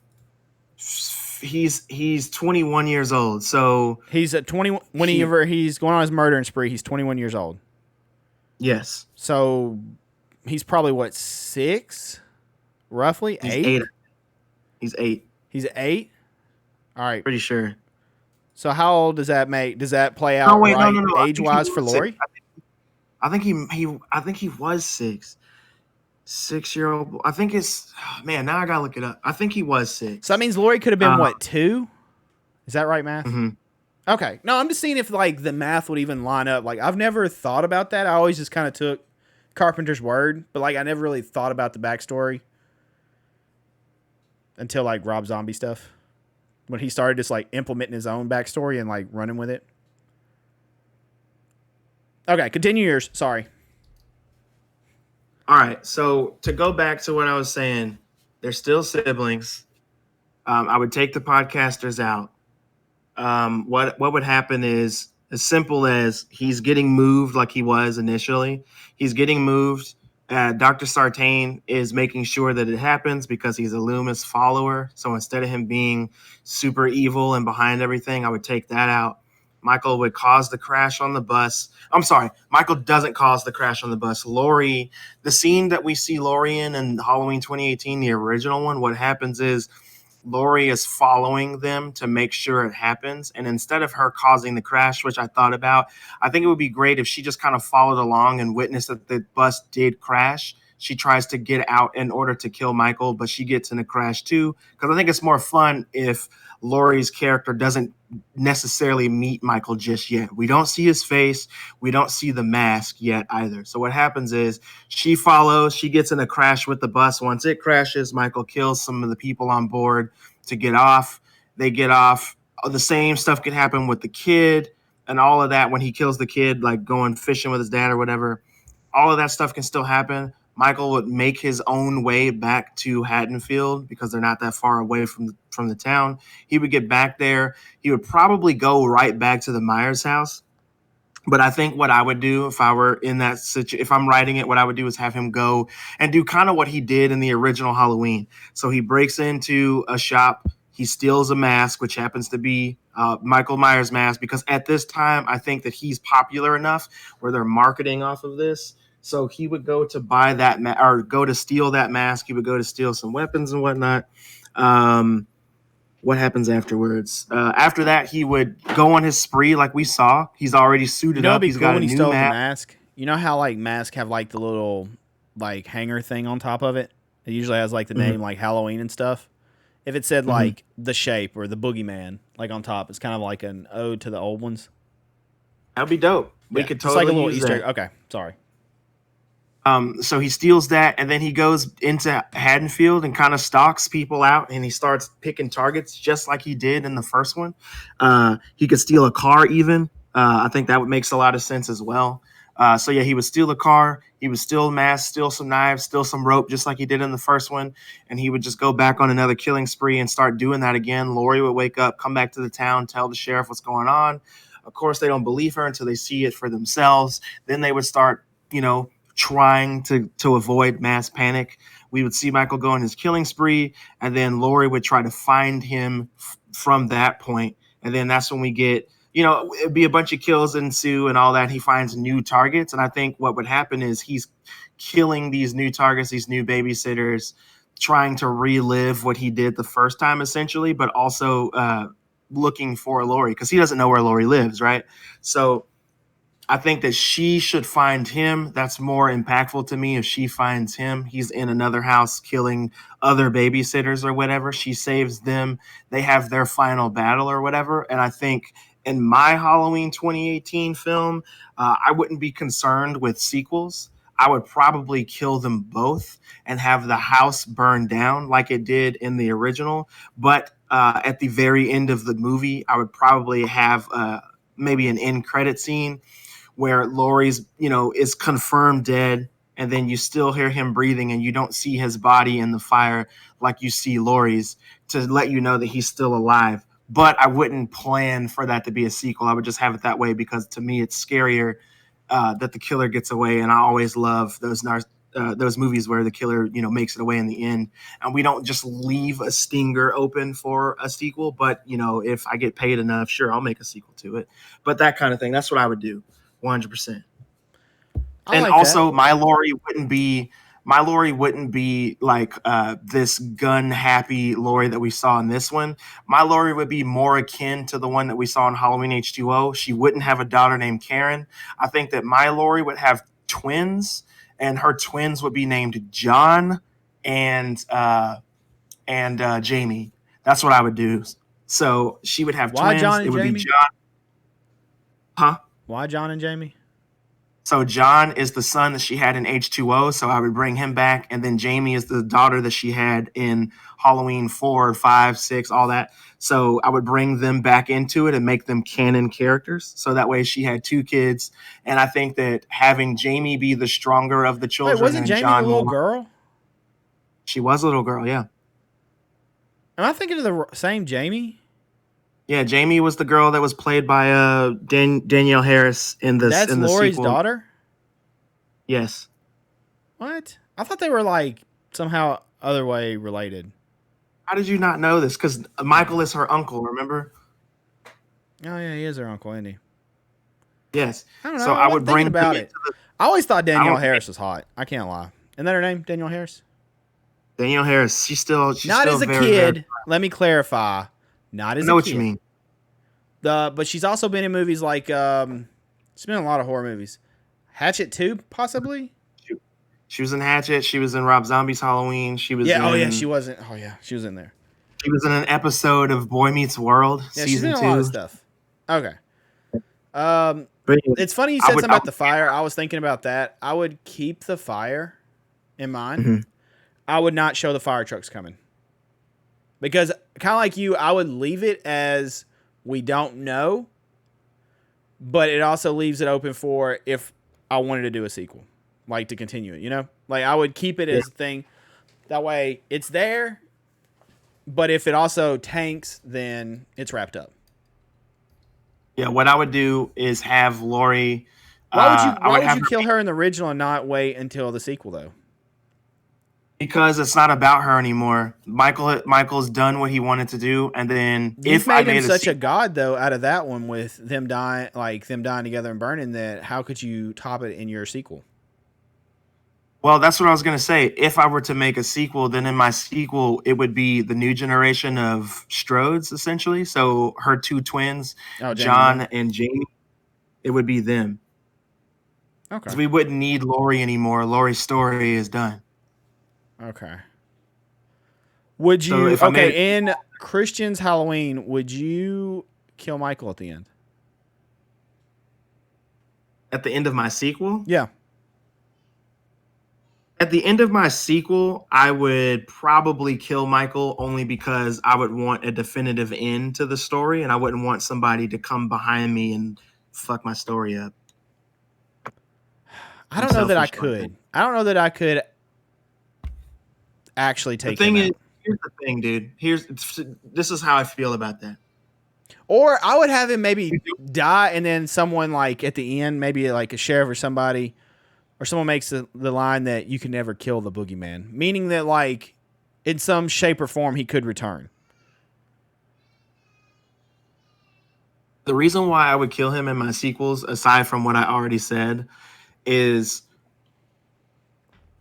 he's 21 years old, so He's at 20 whenever he's going on his murdering spree. He's 21 years old. yes, So he's probably what, 6? Roughly he's 8? 8. He's 8. He's 8. All right. Pretty sure. So how old does that make? Does that play out No, wait, right no. age wise for Laurie? I think he was 6. 6-year-old. I think it's man. Now I gotta look it up. I think he was 6. So that means Laurie could have been what, 2? Is that right, math? Mm-hmm. Okay. No, I'm just seeing if like the math would even line up. Like I've never thought about that. I always just kind of took Carpenter's word, but like I never really thought about the backstory until like Rob Zombie stuff. When he started just like implementing his own backstory and like running with it. Okay, continue yours. Sorry. All right. So to go back to what I was saying, they're still siblings. I would take the podcasters out. What would happen is as simple as he's getting moved like he was initially. He's getting moved. Dr. Sartain is making sure that it happens because he's a Loomis follower. So instead of him being super evil and behind everything, I would take that out. Michael would cause the crash on the bus. I'm sorry, Michael doesn't cause the crash on the bus. Laurie, the scene that we see Laurie in Halloween 2018, the original one, what happens is Laurie is following them to make sure it happens. And instead of her causing the crash, which I thought about, I think it would be great if she just kind of followed along and witnessed that the bus did crash. She tries to get out in order to kill Michael, but she gets in a crash too. Because I think it's more fun if Laurie's character doesn't necessarily meet Michael just yet. We don't see his face. We don't see the mask yet either. So what happens is she follows, she gets in a crash with the bus. Once it crashes, Michael kills some of the people on board to get off. They get off. The same stuff could happen with the kid and all of that when he kills the kid, like going fishing with his dad or whatever. All of that stuff can still happen. Michael would make his own way back to Haddonfield because they're not that far away from the town. He would get back there. He would probably go right back to the Myers house. But I think what I would do if I were in that situation, if I'm writing it, what I would do is have him go and do kind of what he did in the original Halloween. So he breaks into a shop. He steals a mask, which happens to be Michael Myers' mask, because at this time, I think that he's popular enough where they're marketing off of this. So he would go to buy that or go to steal that mask. He would go to steal some weapons and whatnot. What happens afterwards? After that, he would go on his spree, like we saw. He's already You suited know, it'd up. be He's cool got a when he new stole the map. mask. You know how like masks have like the little like hanger thing on top of it. It usually has like the Hmm. name like Halloween and stuff. If it said Hmm. like the shape or the boogeyman like on top, it's kind of like an ode to the old ones. That'd be dope. We Yeah, could just like a totally little use Easter egg. that. Okay, sorry. So he steals that, and then he goes into Haddonfield and kind of stalks people out, and he starts picking targets just like he did in the first one. He could steal a car, even. I think that would makes a lot of sense as well. So yeah, he would steal a car. He would steal a mask, steal some knives, steal some rope, just like he did in the first one, and he would just go back on another killing spree and start doing that again. Lori would wake up, come back to the town, tell the sheriff what's going on. Of course, they don't believe her until they see it for themselves. Then they would start, trying to avoid mass panic. We would see Michael go on his killing spree, and then Lori would try to find him from that point. And then that's when we get, it'd be a bunch of kills ensue and all that. He finds new targets, and I think what would happen is he's killing these new targets, these new babysitters, trying to relive what he did the first time, essentially, but also looking for Lori because he doesn't know where Lori lives, right? So I think that she should find him. That's more impactful to me if she finds him. He's in another house killing other babysitters or whatever. She saves them. They have their final battle or whatever. And I think in my Halloween 2018 film, I wouldn't be concerned with sequels. I would probably kill them both and have the house burn down like it did in the original. But at the very end of the movie, I would probably have maybe an end credit scene where Laurie's, is confirmed dead, and then you still hear him breathing and you don't see his body in the fire like you see Laurie's to let you know that he's still alive. But I wouldn't plan for that to be a sequel. I would just have it that way because to me it's scarier that the killer gets away, and I always love those movies where the killer, makes it away in the end, and we don't just leave a stinger open for a sequel. But if I get paid enough, sure, I'll make a sequel to it. But that kind of thing, that's what I would do. 100%. I And like that. also my Lori wouldn't be like this gun happy Lori that we saw in this one. My Lori would be more akin to the one that we saw in Halloween H2O. She wouldn't have a daughter named Karen. I think that my Lori would have twins, and her twins would be named John and Jamie. That's what I would do. So she would have Why twins. John It and would be Jamie? John. Huh? Why John and Jamie? So John is the son that she had in H2O, so I would bring him back, and then Jamie is the daughter that she had in Halloween 4, 5, 6, all that. So I would bring them back into it and make them canon characters. So that way she had two kids, and I think that having Jamie be the stronger of the Wait, children wasn't and Jamie the John little more. girl? She was a little girl, yeah. Am I thinking of the same Jamie? Yeah, Jamie was the girl that was played by Danielle Harris in this That's in the Lori's sequel. daughter? Yes. What? I thought they were like somehow other way related. How did you not know this? Because Michael is her uncle, remember? Oh yeah, he is her uncle, isn't he? Yes. I don't So know. I I wasn't would thinking bring them about into it. the. I always thought I Danielle don't. Harris was hot. I can't lie. Isn't that her name? Danielle Harris? Danielle Harris. She's Not still as a very, very. kid. Let me clarify. Not I as a know what you kid. mean. But she's also been in movies like she's been in a lot of horror movies. Hatchet 2, possibly? She, she was in Hatchet. She was in Rob Zombie's Halloween. She was Yeah, oh yeah, in. she wasn't. Oh yeah, she was in there. She was in an episode of Boy Meets World, Yeah, she's been season in a lot of 2. stuff. Okay. Um, But anyway, it's funny you I said would. something about the fire. I was thinking about that. I would keep the fire in mind. Mhm. I would not show the fire trucks coming. Because kind of like you, I would leave it as we don't know, but it also leaves it open for if I wanted to do a sequel, like to continue it, Like I would keep it Yeah. as a thing. That way it's there, but if it also tanks, then it's wrapped up. Yeah. What I would do is have Lori. Why would you I why would would have you her kill her in the original and not wait until the sequel though? because it's not about her anymore. Michael's done what he wanted to do, and then You've if I made him made a such a sequel, god though out of that one with them dying together and burning that how could you top it in your sequel? Well, that's what I was gonna say. If I were to make a sequel, then in my sequel, it would be the new generation of Strodes, essentially. So her two twins, Oh, Jamie and John them. and Jamie, it would be them. Okay. 'Cause we wouldn't need Lori anymore. Lori's story is done. Okay. Would So you if I made it okay in Christian's Halloween? Would you kill Michael at the end? at the end of my sequel, Yeah. at the end of my sequel, I would probably kill Michael only because I would want a definitive end to the story, and I wouldn't want somebody to come behind me and fuck my story up. I I'm don't know that I selfish like that. could. I don't know that I could actually The take him thing is, out. here's the thing, dude. This is how I feel about that. Or I would have him maybe die, and then someone like at the end, maybe like a sheriff or somebody, or someone makes the line that you can never kill the boogeyman, meaning that like in some shape or form he could return. The reason why I would kill him in my sequels, aside from what I already said, is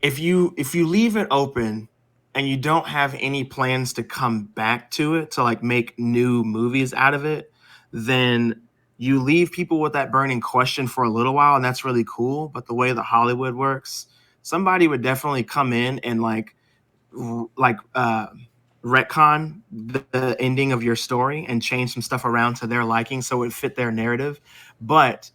if you leave it open and you don't have any plans to come back to it to like make new movies out of it, then you leave people with that burning question for a little while, and that's really cool. But the way that Hollywood works, somebody would definitely come in and like retcon the ending of your story and change some stuff around to their liking so it fit their narrative. But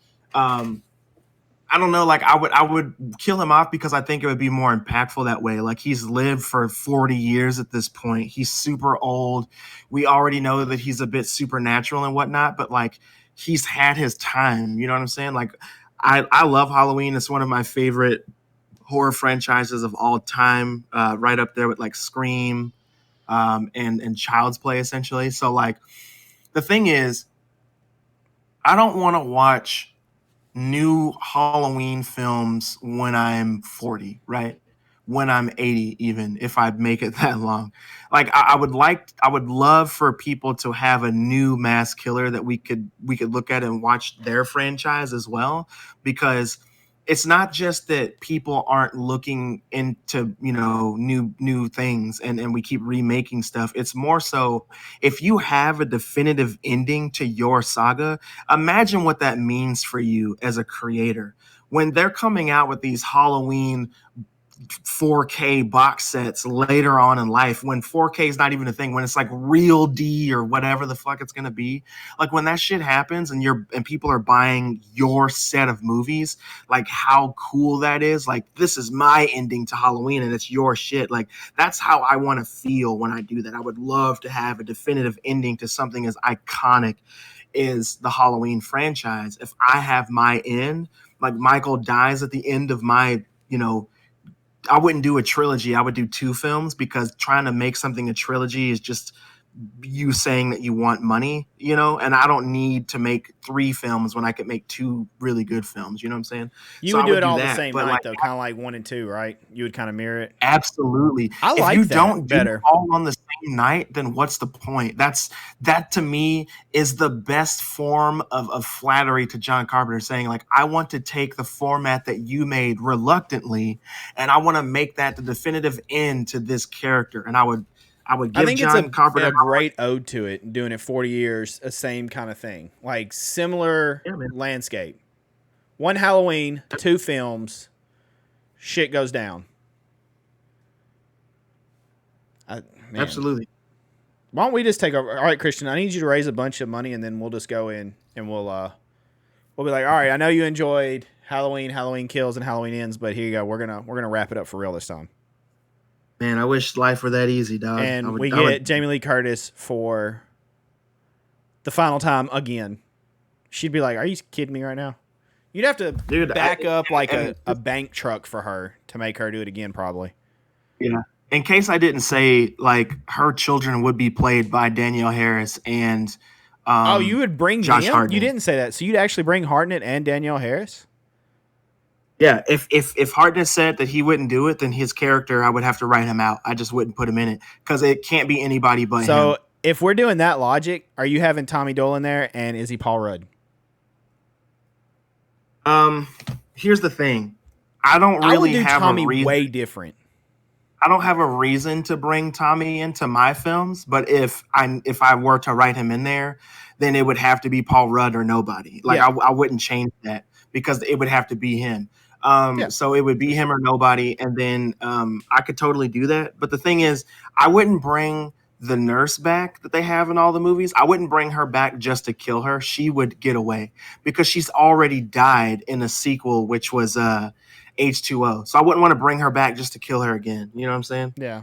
I don't know, like I would kill him off because I think it would be more impactful that way. Like he's lived for 40 years at this point. He's super old. We already know that he's a bit supernatural and whatnot, but like he's had his time. You know what I'm saying? Like I love Halloween. It's one of my favorite horror franchises of all time, right up there with like Scream, and Child's Play, essentially. So like the thing is, I don't want to watch new Halloween films when I'm 40, right? When I'm 80, even if I make it that long. Like I would love for people to have a new mass killer that we could look at and watch their franchise as well, because it's not just that people aren't looking into, new things and we keep remaking stuff. It's more so, if you have a definitive ending to your saga, imagine what that means for you as a creator. When they're coming out with these Halloween 4K box sets later on in life, when 4K is not even a thing, when it's like real D or whatever the fuck it's gonna be, like when that shit happens and people are buying your set of movies, like how cool that is. Like, this is my ending to Halloween and it's your shit. Like, that's how I want to feel when I do that. I would love to have a definitive ending to something as iconic is the Halloween franchise. If I have my end, like Michael dies at the end of my, I wouldn't do a trilogy. I would do two films, because trying to make something a trilogy is just you saying that you want money, and I don't need to make three films when I could make two really good films. You know what I'm saying? You So would I do would it do all the that. same But night like, though, kind of like 1 and 2, right? You would kind of mirror it. absolutely. I If like you that don't do better. all on the same night, then what's the point? That to me is the best form of flattery to John Carpenter, saying like, I want to take the format that you made reluctantly, and I want to make that the definitive end to this character. And I would I give think it's John Carpenter a great ode to it, doing it 40 years, the same kind of thing, like similar yeah, man. landscape. One Halloween, two films, shit goes down. Man, Absolutely. why don't we just take over? All right, Christian, I need you to raise a bunch of money, and then we'll just go in and we'll be like, all right, I know you enjoyed Halloween, Halloween Kills, and Halloween Ends, but here you go. We're gonna wrap it up for real this time. Man, I wish life were that easy, dog. I And would we I would get Jamie Lee Curtis for the final time again. She'd be like, "Are you kidding me right now?" You'd have to dude, back up like and a bank truck for her to make her do it again, probably. yeah. In case I didn't say, like, her children would be played by Danielle Harris and Oh, you would bring Josh them? You Hartnett. didn't say that. So you'd actually bring Hartnett and Danielle Harris? Yeah, if Hartnett said that he wouldn't do it, then his character, I would have to write him out. I just wouldn't put him in it because it can't be anybody but So him. if we're doing that logic, are you having Tommy Doyle in there, and is he Paul Rudd? Here's the thing. I don't I would really do have a Tommy reason. way different. I don't have a reason to bring Tommy into my films, but if I were to write him in there, then it would have to be Paul Rudd or nobody. Like Yeah. I wouldn't change that because it would have to be him. Yeah. So it would be him or nobody, and then I could totally do that. But the thing is, I wouldn't bring the nurse back that they have in all the movies. I wouldn't bring her back just to kill her. She would get away because she's already died in a sequel, which was H2O. So I wouldn't want to bring her back just to kill her again. You know what I'm saying? Yeah.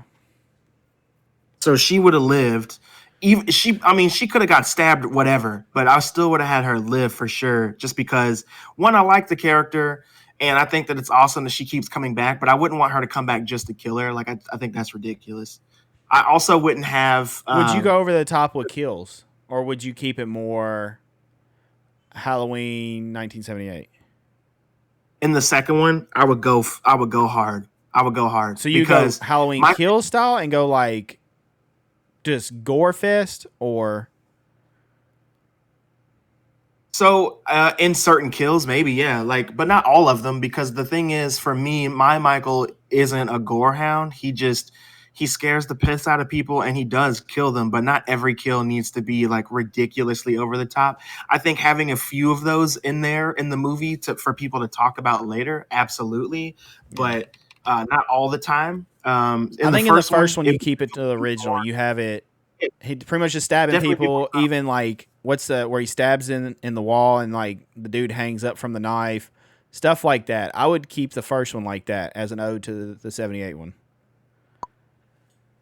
So she would have lived. Even she could have got stabbed, whatever, but I still would have had her live for sure. Just because one, I like the character, and I think that it's awesome that she keeps coming back. But I wouldn't want her to come back just to kill her. Like I think that's ridiculous. I also wouldn't have. Would you go over the top with kills, or would you keep it more Halloween 1978? In the second one, I would go hard. I would go hard So you go Halloween kill style and go like just gore fest, or so in certain kills, maybe, yeah, like, but not all of them, because the thing is, for me, my Michael isn't a gore hound. He scares the piss out of people and he does kill them, but not every kill needs to be like ridiculously over the top. I think having a few of those in there in the movie for people to talk about later, absolutely, but not all the time. I think in the first one you keep it to the original. You have it. He pretty much just stabbing people. Even like where he stabs in the wall and like the dude hangs up from the knife, stuff like that. I would keep the first one like that as an ode to the 78 one.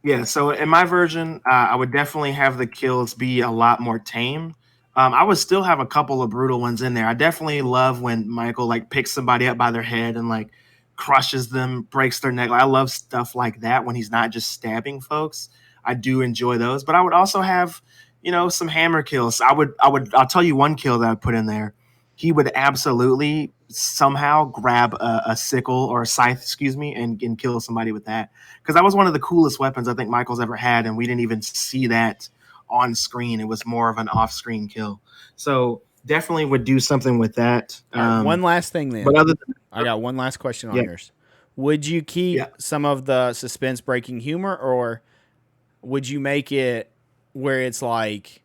Yeah, so in my version, I would definitely have the kills be a lot more tame. I would still have a couple of brutal ones in there. I definitely love when Michael like picks somebody up by their head and like crushes them, breaks their neck. I love stuff like that when he's not just stabbing folks. I do enjoy those, but I would also have, some hammer kills. I'll tell you one kill that I put in there. He would absolutely somehow grab a sickle or a scythe, excuse me, and kill somebody with that. Because that was one of the coolest weapons I think Michael's ever had, and we didn't even see that on screen. It was more of an off-screen kill. So definitely would do something with that. Right, one last thing then. But other than I got one last question on yours. Would you keep some of the suspense-breaking humor, or would you make it where it's like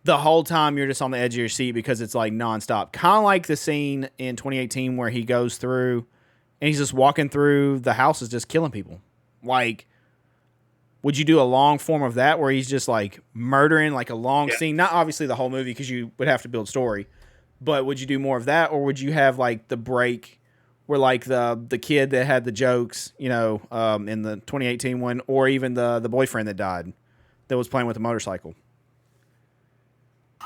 the whole time you're just on the edge of your seat because it's like nonstop? Kind of like the scene in 2018 where he goes through and he's just walking through the houses just killing people. Like, would you do a long form of that where he's just like murdering, like a long scene? Not obviously the whole movie because you would have to build story, but would you do more of that, or would you have like the break where like the kid that had the jokes, in the 2018 one, or even the boyfriend that died that was playing with a motorcycle?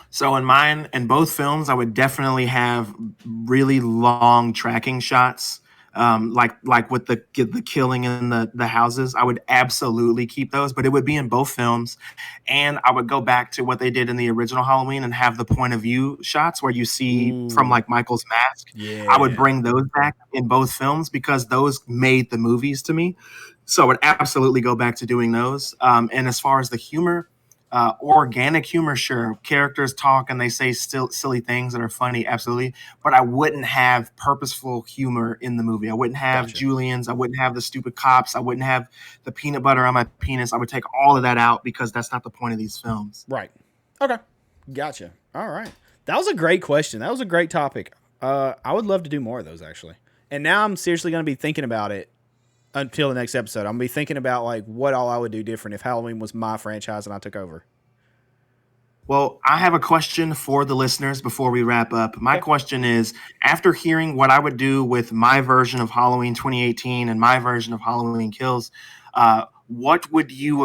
So in both films, I would definitely have really long tracking shots, like with the killing in the houses. I would absolutely keep those, but it would be in both films, and I would go back to what they did in the original Halloween and have the point of view shots where you see from like Michael's mask. Yeah. I would bring those back in both films because those made the movies to me. So I would absolutely go back to doing those. And as far as the humor, organic humor, sure. Characters talk and they say still silly things that are funny, absolutely. But I wouldn't have purposeful humor in the movie. I wouldn't have Julians. I wouldn't have the stupid cops. I wouldn't have the peanut butter on my penis. I would take all of that out because that's not the point of these films. Right. Okay. Gotcha. All right. That was a great question. That was a great topic. I would love to do more of those, actually. And now I'm seriously going to be thinking about it until the next episode. I'm going to be thinking about like what all I would do different if Halloween was my franchise and I took over. Well, I have a question for the listeners before we wrap up. My question is, after hearing what I would do with my version of Halloween 2018 and my version of Halloween Kills, what do you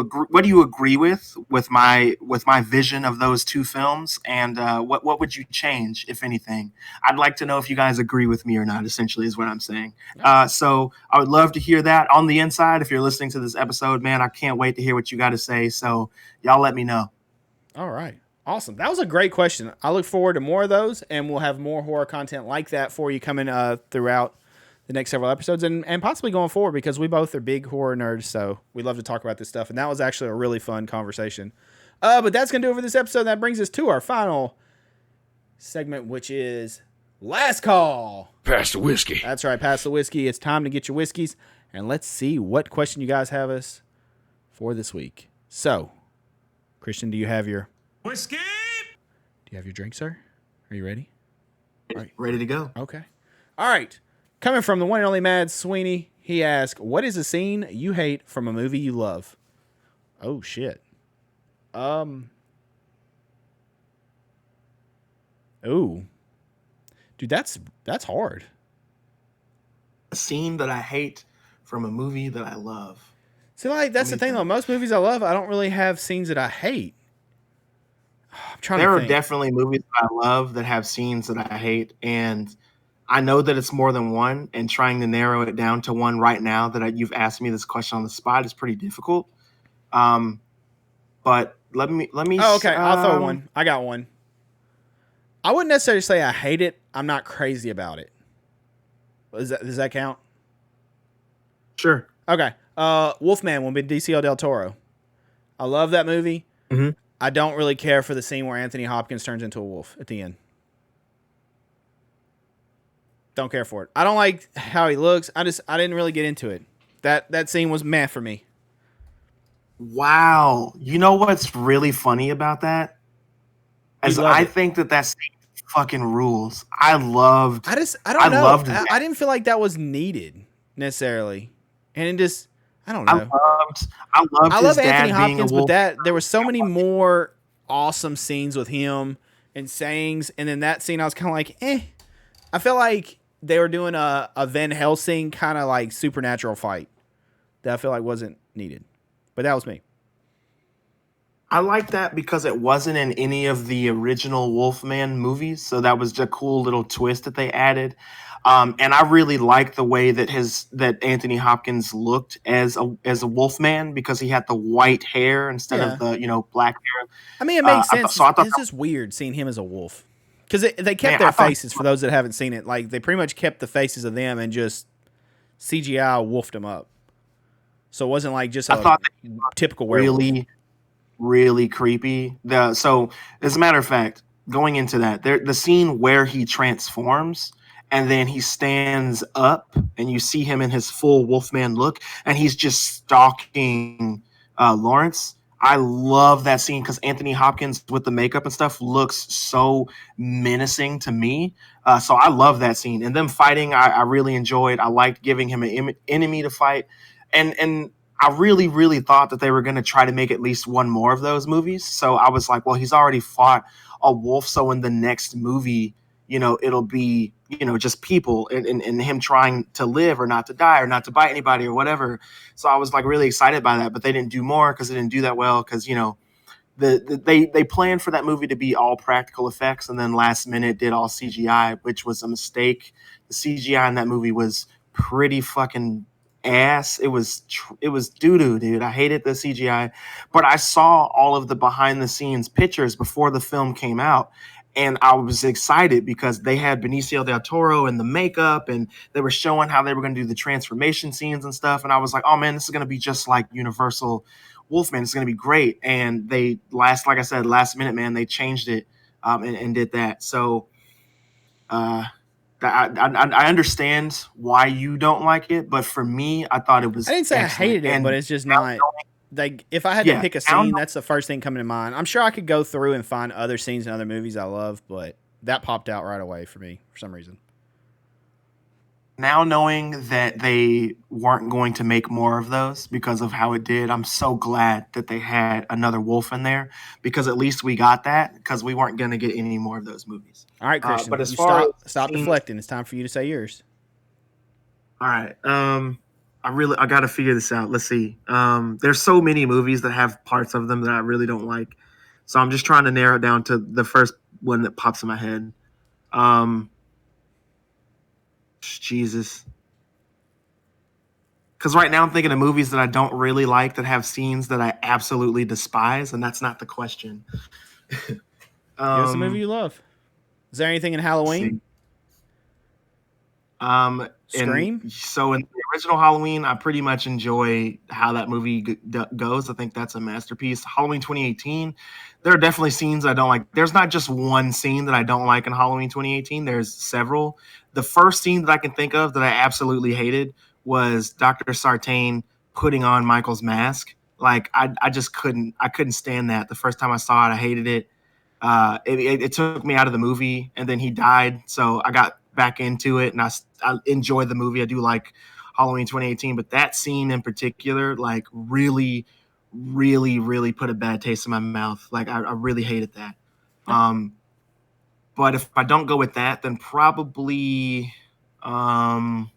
agree with my vision of those two films, and what would you change, if anything? I'd like to know if you guys agree with me or not, essentially, is what I'm saying. So I would love to hear that on the inside. If you're listening to this episode, man, I can't wait to hear what you got to say. So y'all let me know. All right. Awesome. That was a great question. I look forward to more of those, and we'll have more horror content like that for you coming throughout the next several episodes and possibly going forward, because we both are big horror nerds, so we love to talk about this stuff. And that was actually a really fun conversation. But that's going to do it for this episode. That brings us to our final segment, which is Last call. Pass the whiskey. That's right. Pass the whiskey. It's time to get your whiskeys. And let's see what question you guys have us for this week. So, Christian, do you have your Whiskey! Do you have your drink, sir? Are you ready? Ready to go. Okay. All right. Coming from the one and only Mad Sweeney, he asked, what is a scene you hate from a movie you love? Oh, shit. Ooh. Dude, that's hard. A scene that I hate from a movie that I love. See, like, that's the thing, though. Most movies I love, I don't really have scenes that I hate. I'm trying There to are think. definitely movies that I love that have scenes that I hate, and I know that it's more than one, and trying to narrow it down to one right now you've asked me this question on the spot is pretty difficult. But let me. Oh, okay. I'll throw one. I got one. I wouldn't necessarily say I hate it. I'm not crazy about it. Does that count? Sure. Okay. Wolfman with Benicio del Toro. I love that movie. Mm-hmm. I don't really care for the scene where Anthony Hopkins turns into a wolf at the end. Don't care for it. I don't like how he looks. I didn't really get into it. That scene was meh for me. Wow. You know what's really funny about that? I think that scene fucking rules. I don't know. Loved that. I didn't feel like that was needed necessarily. And it just, I don't know. I love Anthony Hopkins, but there were so many more awesome scenes with him and sayings. And then that scene, I was kind of like, eh. I felt like they were doing a Van Helsing kind of like supernatural fight that I feel like wasn't needed. But that was me. I like that because it wasn't in any of the original Wolfman movies, so that was a cool little twist that they added. And I really liked the way that Anthony Hopkins looked as a Wolfman because he had the white hair instead of the black hair. I mean, it makes sense. It's just weird seeing him as a wolf because they kept their faces. For those that haven't seen it, like they pretty much kept the faces of them and just CGI wolfed them up. So it wasn't like just a typical werewolf. Really creepy. So as a matter of fact, going into that, the scene where he transforms and then he stands up and you see him in his full Wolfman look and he's just stalking Lawrence. I love that scene because Anthony Hopkins with the makeup and stuff looks so menacing to me. So I love that scene. And them fighting, I really enjoyed. I liked giving him an enemy to fight. And I really, really thought that they were going to try to make at least one more of those movies. So I was like, well, he's already fought a wolf. So in the next movie, it'll be, just people and him trying to live or not to die or not to bite anybody or whatever. So I was like really excited by that, but they didn't do more because they didn't do that well. Because, they planned for that movie to be all practical effects and then last minute did all CGI, which was a mistake. The CGI in that movie was pretty fucking ass. It was doo-doo, dude. I hated the CGI, but I saw all of the behind the scenes pictures before the film came out and I was excited because they had Benicio del Toro and the makeup and they were showing how they were going to do the transformation scenes and stuff, and I was like, oh man, this is going to be just like Universal Wolfman. It's going to be great. And they last minute, man, they changed it and did that. So I understand why you don't like it, but for me, I thought it was. I didn't say I hated it, but it's just not like if I had to pick a scene, that's the first thing coming to mind. I'm sure I could go through and find other scenes in other movies I love, but that popped out right away for me for some reason. Now knowing that they weren't going to make more of those because of how it did, I'm so glad that they had another wolf in there because at least we got that because we weren't going to get any more of those movies. All right, Christian, but as stop deflecting. It's time for you to say yours. All right. I got to figure this out. Let's see. There's so many movies that have parts of them that I really don't like. So I'm just trying to narrow it down to the first one that pops in my head. Jesus. Because right now I'm thinking of movies that I don't really like that have scenes that I absolutely despise, and that's not the question. Give us a movie you love. Is there anything in Halloween? Scream. So in original Halloween, I pretty much enjoy how that movie goes. I think that's a masterpiece. Halloween 2018, there are definitely scenes I don't like. There's not just one scene that I don't like in Halloween 2018. There's several. The first scene that I can think of that I absolutely hated was Dr. Sartain putting on Michael's mask. Like I just couldn't stand that. The first time I saw it, I hated it. It took me out of the movie, and then he died, so I got back into it, and I enjoyed the movie. I do like Halloween 2018, but that scene in particular, like, really, really, really put a bad taste in my mouth. Like, I really hated that. Um, but if I don't go with that, then probably, um,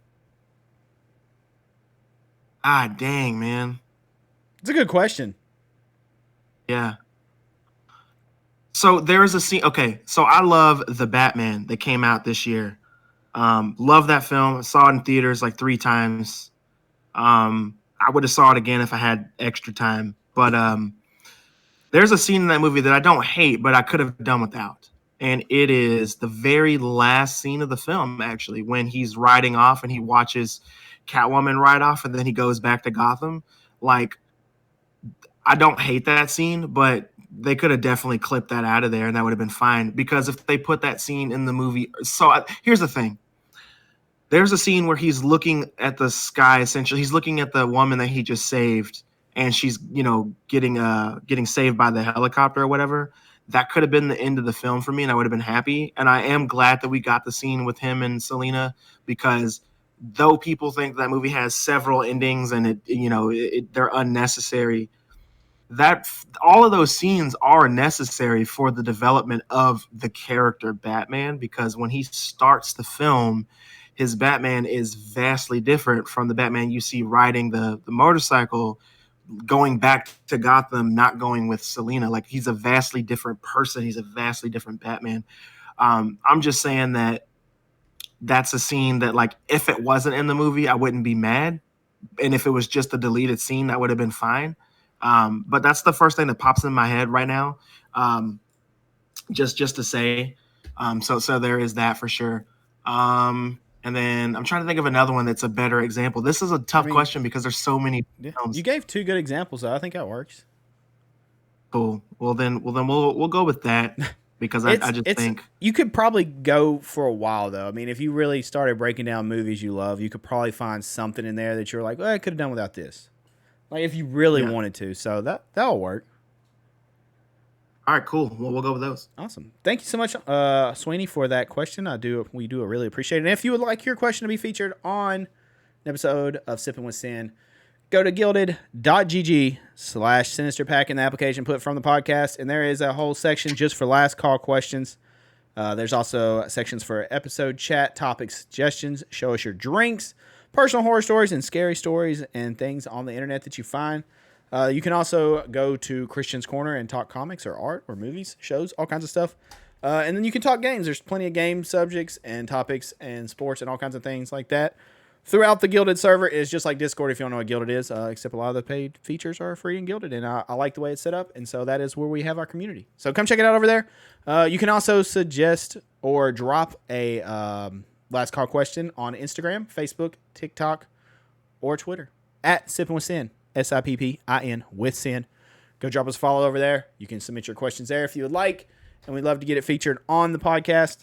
dang, man, It's a good question. yeah. So there is a scene. Okay, so I love the Batman that came out this year. Love that film. I saw it in theaters like 3 times. I would have saw it again if I had extra time. But there's a scene in that movie that I don't hate, but I could have done without. And it is the very last scene of the film, actually, when he's riding off and he watches Catwoman ride off, and then he goes back to Gotham. Like, I don't hate that scene, but they could have definitely clipped that out of there, and that would have been fine. Because if they put that scene in the movie, here's the thing: there's a scene where he's looking at the sky. Essentially, he's looking at the woman that he just saved, and she's getting saved by the helicopter or whatever. That could have been the end of the film for me, and I would have been happy. And I am glad that we got the scene with him and Selena, because though people think that movie has several endings and they're unnecessary, that all of those scenes are necessary for the development of the character Batman, because when he starts the film, his Batman is vastly different from the Batman you see riding the motorcycle going back to Gotham, not going with Selena. Like, he's a vastly different person. He's a vastly different Batman. I'm just saying that that's a scene that, like, if it wasn't in the movie, I wouldn't be mad. And if it was just a deleted scene, that would have been fine. But that's the first thing that pops in my head right now. Just to say, so there is that for sure. And then I'm trying to think of another one that's a better example. This is a tough question because there's so many films. You gave 2 good examples, though. I think that works. Cool. Well then we'll go with that, because I just think you could probably go for a while, though. I mean, if you really started breaking down movies you love, you could probably find something in there that you're like, well, I could have done without this. Like, if you really wanted to. So that'll work. All right, cool. Well, we'll go with those. Awesome. Thank you so much, Sweeney, for that question. We do really appreciate it. And if you would like your question to be featured on an episode of Sippin With Sin, go to gilded.gg/Sinister Pack in the application, put from the podcast, and there is a whole section just for last call questions. There's also sections for episode chat, topic suggestions, show us your drinks, personal horror stories, and scary stories and things on the internet that you find. You can also go to Christian's Corner and talk comics or art or movies, shows, all kinds of stuff. And then you can talk games. There's plenty of game subjects and topics and sports and all kinds of things like that. Throughout the Gilded server is just like Discord, if you don't know what Gilded is, except a lot of the paid features are free in Gilded. And I like the way it's set up. And so that is where we have our community. So come check it out over there. You can also suggest or drop a last call question on Instagram, Facebook, TikTok, or Twitter at Sippin With Sin. SIPPIN with Sin. Go drop us a follow over there. You can submit your questions there if you would like, and we'd love to get it featured on the podcast.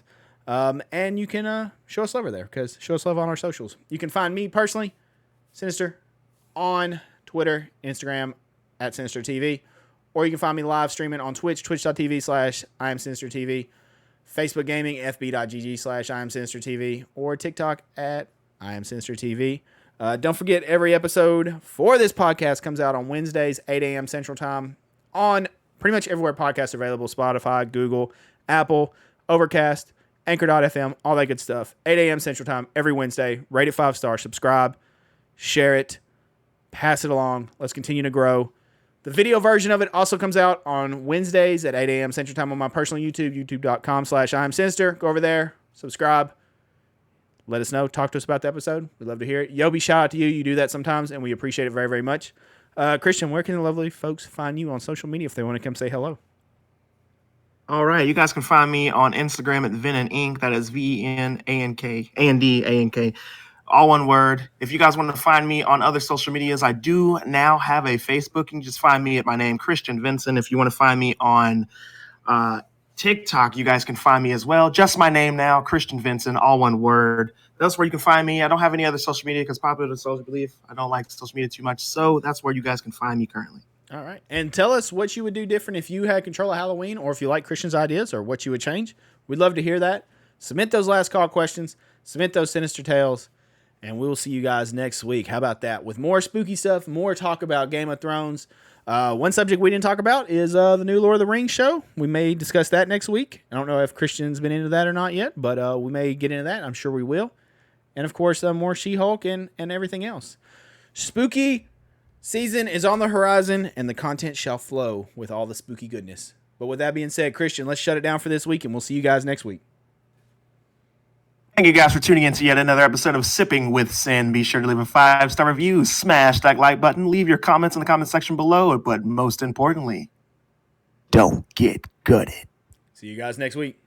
And you can show us love over there, because show us love on our socials. You can find me personally, Sinister, on Twitter, Instagram at Sinister TV, or you can find me live streaming on Twitch, twitch.tv/IamSinisterTV, Facebook Gaming, fb.gg/IamSinisterTV, or TikTok at IamSinisterTV. Don't forget, every episode for this podcast comes out on Wednesdays, 8 a.m. Central Time, on pretty much everywhere podcasts are available: Spotify, Google, Apple, Overcast, Anchor.fm, all that good stuff. 8 a.m. Central Time every Wednesday. Rate it 5 stars, subscribe, share it, pass it along. Let's continue to grow. The video version of it also comes out on Wednesdays at 8 a.m. Central Time on my personal YouTube, youtube.com/IamSinister. Go over there, subscribe. Let us know. Talk to us about the episode. We'd love to hear it. Yobi, shout out to you. You do that sometimes, and we appreciate it very, very much. Christian, where can the lovely folks find you on social media if they want to come say hello? All right. You guys can find me on Instagram at Venin Inc. That is VENANK, ANDANK. all one word. If you guys want to find me on other social medias, I do now have a Facebook. You can just find me at my name, Christian Vincent. If you want to find me on TikTok, you guys can find me as well. Just my name now, Christian Vincent, all one word. That's where you can find me. I don't have any other social media because popular social belief, I don't like social media too much. So that's where you guys can find me currently. All right. And tell us what you would do different if you had control of Halloween, or if you like Christian's ideas, or what you would change. We'd love to hear that. Submit those last call questions. Submit those sinister tales. And we will see you guys next week. How about that? With more spooky stuff, more talk about Game of Thrones. One subject we didn't talk about is the new Lord of the Rings show. We may discuss that next week. I don't know if Christian's been into that or not yet, but we may get into that. I'm sure we will. And, of course, more She-Hulk and everything else. Spooky season is on the horizon, and the content shall flow with all the spooky goodness. But with that being said, Christian, let's shut it down for this week, and we'll see you guys next week. Thank you guys for tuning in to yet another episode of Sipping with Sin. Be sure to leave a 5-star review, smash that like button, leave your comments in the comment section below, but most importantly, don't get gutted. See you guys next week.